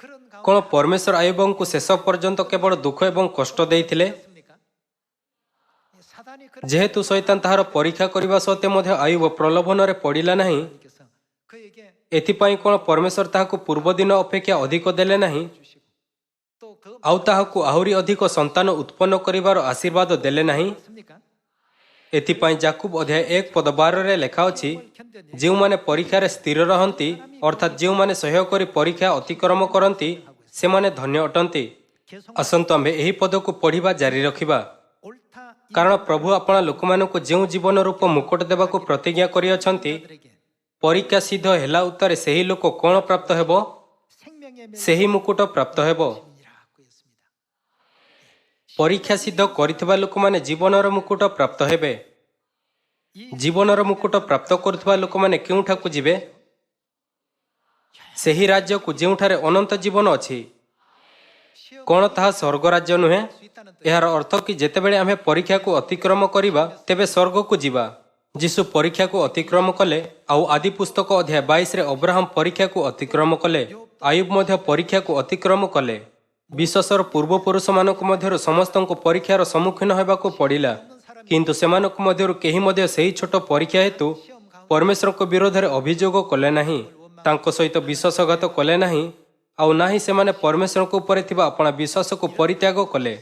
그런 କ'ଣ ପରମେଶ୍ୱର ଆୟୁବଙ୍କୁ ଶେଷ ପର୍ଯ୍ୟନ୍ତ କେବଳ ଦୁଃଖ ଏବଂ କଷ୍ଟ ଦେଇଥିଲେ? 가운데입니까? 사단이 ଯେହେତୁ ଶୈତାନ ତାହାର ପରୀକ୍ଷା କରିବା ସତ୍ତ୍ୱେ ମଧ୍ୟ ଆୟୁବ ପ୍ରଲୋଭନରେ ପଡ଼ିଲା ନାହିଁ, 그래서 그에게 ଏଥିପାଇଁ କ'ଣ ପରମେଶ୍ୱର ତାହାକୁ ପୂର୍ବଦିନ ଅପେକ୍ଷା ଅଧିକ ଦେଲେ ନାହିଁ 주시고 또그 ଆଉ ତାହାକୁ ଆହୁରି ଅଧିକ ସନ୍ତାନ ଉତ୍ପନ୍ନ କରିବାର ଆଶୀର୍ବାଦ ଦେଲେ ନାହିଁ? 습니까? ଏଥିପାଇଁ ଯାକୁବ ଅଧ୍ୟାୟ 1 ପଦ 12ରେ ଲେଖା ଅଛି, ଯେଉଁମାନେ ପରୀକ୍ଷାରେ ସ୍ଥିର ରହନ୍ତି, ଅର୍ଥାତ୍ ଯେଉଁମାନେ ସହ୍ୟ କରି ପରୀକ୍ଷା ଅତିକ୍ରମ କରନ୍ତି, ସେମାନେ ଧନ୍ୟ ଅଟନ୍ତି। ଆସନ୍ତୁ ଆମ୍ଭେ ଏହି ପଦକୁ ପଢ଼ିବା ଜାରି ରଖିବା। 옳다 କାରଣ ପ୍ରଭୁ ଆପଣା ଲୋକମାନଙ୍କୁ ଯେଉଁ ଜୀବନ ରୂପ ମୁକୁଟ ଦେବାକୁ ପ୍ରତିଜ୍ଞା କରିଅଛନ୍ତି, 이들에게 ପରୀକ୍ଷା ସିଦ୍ଧ ହେଲା ଉତ୍ତାରେ ସେହି ଲୋକ କ'ଣ ପ୍ରାପ୍ତ ହେବ? 생명의 ସେହି ମୁକୁଟ ପ୍ରାପ୍ତ ହେବ। 멸망이라고 했습니다. ପରୀକ୍ଷା ସିଦ୍ଧ କରିଥିବା ଲୋକମାନେ ଜୀବନର ମୁକୁଟ ପ୍ରାପ୍ତ ହେବେ। ଜୀବନର ମୁକୁଟ ପ୍ରାପ୍ତ କରୁଥିବା ଲୋକମାନେ କେଉଁଠାକୁ ଯିବେ? ସେହି ରାଜ୍ୟକୁ ଯେଉଁଠାରେ ଅନନ୍ତ ଜୀବନ ଅଛି। କ'ଣ ତାହା ସ୍ୱର୍ଗ ରାଜ୍ୟ ନୁହେଁ? ଏହାର ଅର୍ଥ କି ଯେତେବେଳେ ଆମ୍ଭେ ପରୀକ୍ଷାକୁ ଅତିକ୍ରମ କରିବା ତେବେ ସ୍ୱର୍ଗକୁ ଯିବା। ଯୀଶୁ ପରୀକ୍ଷାକୁ ଅତିକ୍ରମ କଲେ ଆଉ ଆଦି ପୁସ୍ତକ ଅଧ୍ୟାୟ 22ରେ ଅବ୍ରାହମ ପରୀକ୍ଷାକୁ ଅତିକ୍ରମ କଲେ। ଆୟୁବ ମଧ୍ୟ ପରୀକ୍ଷାକୁ ଅତିକ୍ରମ କଲେ। ବିଶ୍ୱାସର ପୂର୍ବପୁରୁଷମାନଙ୍କ ମଧ୍ୟରୁ ସମସ୍ତଙ୍କୁ ପରୀକ୍ଷାର ସମ୍ମୁଖୀନ ହେବାକୁ ପଡ଼ିଲା, କିନ୍ତୁ ସେମାନଙ୍କ ମଧ୍ୟରୁ କେହି ମଧ୍ୟ ସେହି ଛୋଟ ପରୀକ୍ଷା ହେତୁ ପରମେଶ୍ୱରଙ୍କ ବିରୋଧରେ ଅଭିଯୋଗ କଲେ ନାହିଁ, ତାଙ୍କ ସହିତ ବିଶ୍ୱାସଘାତ କଲେ ନାହିଁ, ଆଉ ନାହିଁ ସେମାନେ ପରମେଶ୍ୱରଙ୍କ ଉପରେ ଥିବା ଆପଣା ବିଶ୍ୱାସକୁ ପରିତ୍ୟାଗ କଲେ।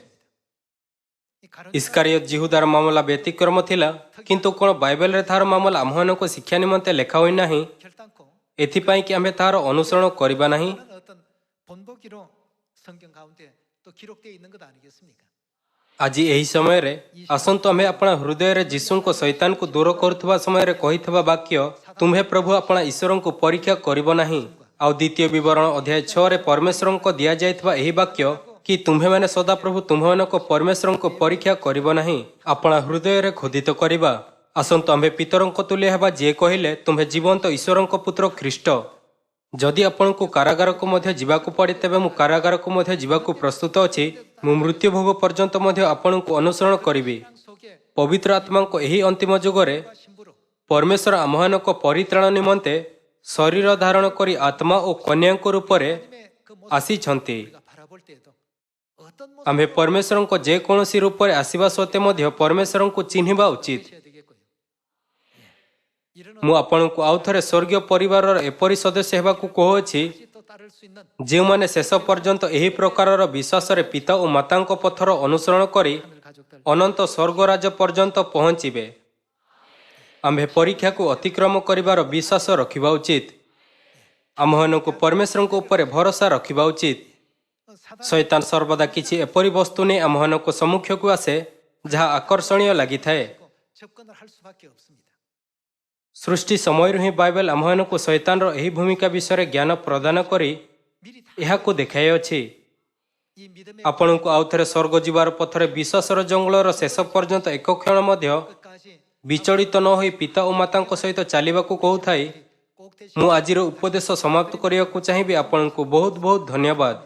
ଇସ୍କାରିୟତ ଜିହୁଦାର ମାମଲା ବ୍ୟତିକ୍ରମ ଥିଲା, କିନ୍ତୁ କ'ଣ ବାଇବେଲରେ ତାହାର ମାମଲା ଆମ୍ଭମାନଙ୍କ ଶିକ୍ଷା ନିମନ୍ତେ ଲେଖା ହୋଇନାହିଁ? 결단코 ଏଥିପାଇଁ କି ଆମ୍ଭେ ତାହାର ଅନୁସରଣ କରିବା ନାହିଁ? 어떤 본보기로 성경 가운데 또 기록되어 있는 것 아니겠습니까? ଆଜି ଏହି ସମୟରେ ଆସନ୍ତୁ ଆମେ ଆପଣା ହୃଦୟରେ ଯୀଶୁଙ୍କ ଶୈତାନକୁ ଦୂର କରୁଥିବା ସମୟରେ କହିଥିବା ବାକ୍ୟ ତୁମ୍ଭେ ପ୍ରଭୁ ଆପଣା ଈଶ୍ୱରଙ୍କୁ ପରୀକ୍ଷା କରିବ ନାହିଁ। ଆଉ ଦ୍ୱିତୀୟ ବିବରଣ ଅଧ୍ୟାୟ 6ରେ ପରମେଶ୍ୱରଙ୍କ ଦିଆଯାଇଥିବା ଏହି ବାକ୍ୟ କି ତୁମ୍ଭେମାନେ ସଦାପ୍ରଭୁ ତୁମ୍ଭମାନଙ୍କ ପରମେଶ୍ୱରଙ୍କୁ ପରୀକ୍ଷା କରିବ ନାହିଁ, ଆପଣା ହୃଦୟରେ ଖୋଦିତ କରିବା। ଆସନ୍ତୁ ଆମ୍ଭେ ପିତରଙ୍କ ତୁଲ୍ୟ ହେବା, ଯିଏ କହିଲେ ତୁମ୍ଭେ ଜୀବନ୍ତ ଈଶ୍ୱରଙ୍କ ପୁତ୍ର ଖ୍ରୀଷ୍ଟ। ଯଦି ଆପଣଙ୍କୁ କାରାଗାରକୁ ମଧ୍ୟ ଯିବାକୁ ପଡ଼େ, ତେବେ ମୁଁ କାରାଗାରକୁ ମଧ୍ୟ ଯିବାକୁ ପ୍ରସ୍ତୁତ ଅଛି। ମୁଁ ମୃତ୍ୟୁ ଭୋଗ ପର୍ଯ୍ୟନ୍ତ ମଧ୍ୟ ଆପଣଙ୍କୁ ଅନୁସରଣ କରିବି। 속에 ପବିତ୍ର ଆତ୍ମାଙ୍କ ଏହି ଅନ୍ତିମ ଯୁଗରେ 신부로 ପରମେଶ୍ୱର ଆମ୍ଭମାନଙ୍କ ପରିତ୍ରାଣ ନିମନ୍ତେ ଶରୀର ଧାରଣ କରି ଆତ୍ମା ଓ କନ୍ୟାଙ୍କ ରୂପରେ 하나님의 그 모습을 ଆସିଛନ୍ତି। 우리가 바라볼 때에도 어떤 ଆମ୍ଭେ 모습으로 ପରମେଶ୍ୱରଙ୍କ ଯେକୌଣସି ରୂପରେ ଆସିବା ସତ୍ତ୍ୱେ ମଧ୍ୟ ପରମେଶ୍ୱରଙ୍କୁ ଚିହ୍ନିବା ଉଚିତ। 보셔야 되겠고요. 이런 ମୁଁ ଆପଣଙ୍କୁ ଆଉ ଥରେ ସ୍ୱର୍ଗୀୟ ପରିବାରର ଏପରି ସଦସ୍ୟ ହେବାକୁ କହୁଅଛି 다시 또 따를 수 있는 ଯେଉଁମାନେ ଶେଷ ପର୍ଯ୍ୟନ୍ତ ଏହି ପ୍ରକାରର ବିଶ୍ୱାସରେ ପିତା ଓ ମାତାଙ୍କ ପଥର ଅନୁସରଣ କରି 하늘 가족들 ଅନନ୍ତ ସ୍ୱର୍ଗରାଜ ପର୍ଯ୍ୟନ୍ତ ପହଞ୍ଚିବେ। ଆମ୍ଭେ ପରୀକ୍ଷାକୁ ଅତିକ୍ରମ କରିବାର ବିଶ୍ୱାସ ରଖିବା ଉଚିତ। ଆମ୍ଭମାନଙ୍କୁ ପରମେଶ୍ୱରଙ୍କ ଉପରେ ଭରସା ରଖିବା ଉଚିତ। 사단 ଶୈତାନ ସର୍ବଦା କିଛି ଏପରି ବସ୍ତୁ ନେଇ ଆମ୍ଭମାନଙ୍କ ସମ୍ମୁଖକୁ ଆସେ ଯାହା ଆକର୍ଷଣୀୟ ଲାଗିଥାଏ। 접근을 할 수밖에 없습니다. ସୃଷ୍ଟି ସମୟରୁ ହିଁ ବାଇବେଲ ଆମ୍ଭମାନଙ୍କୁ ଶୈତାନର ଏହି ଭୂମିକା ବିଷୟରେ ଜ୍ଞାନ ପ୍ରଦାନ କରି 미리 다 ଏହାକୁ ଦେଖାଇଅଛି। 이 믿음의 ଆପଣଙ୍କୁ ଆଉଥରେ ସ୍ୱର୍ଗ ଯିବାର ପଥରେ ବିଶ୍ୱାସର ଜଙ୍ଗଲର ଶେଷ ପର୍ଯ୍ୟନ୍ତ ଏକ କ୍ଷଣ ମଧ୍ୟ 끝까지 ବିଚଳିତ ନ ହୋଇ ପିତା ଓ ମାତାଙ୍କ ସହିତ ଚାଲିବାକୁ କହୁଥାଇ 꼭 되시 ମୁଁ ଆଜିର ଉପଦେଶ ସମାପ୍ତ କରିବାକୁ ଚାହିଁବି। ଆପଣଙ୍କୁ ବହୁତ ବହୁତ ଧନ୍ୟବାଦ।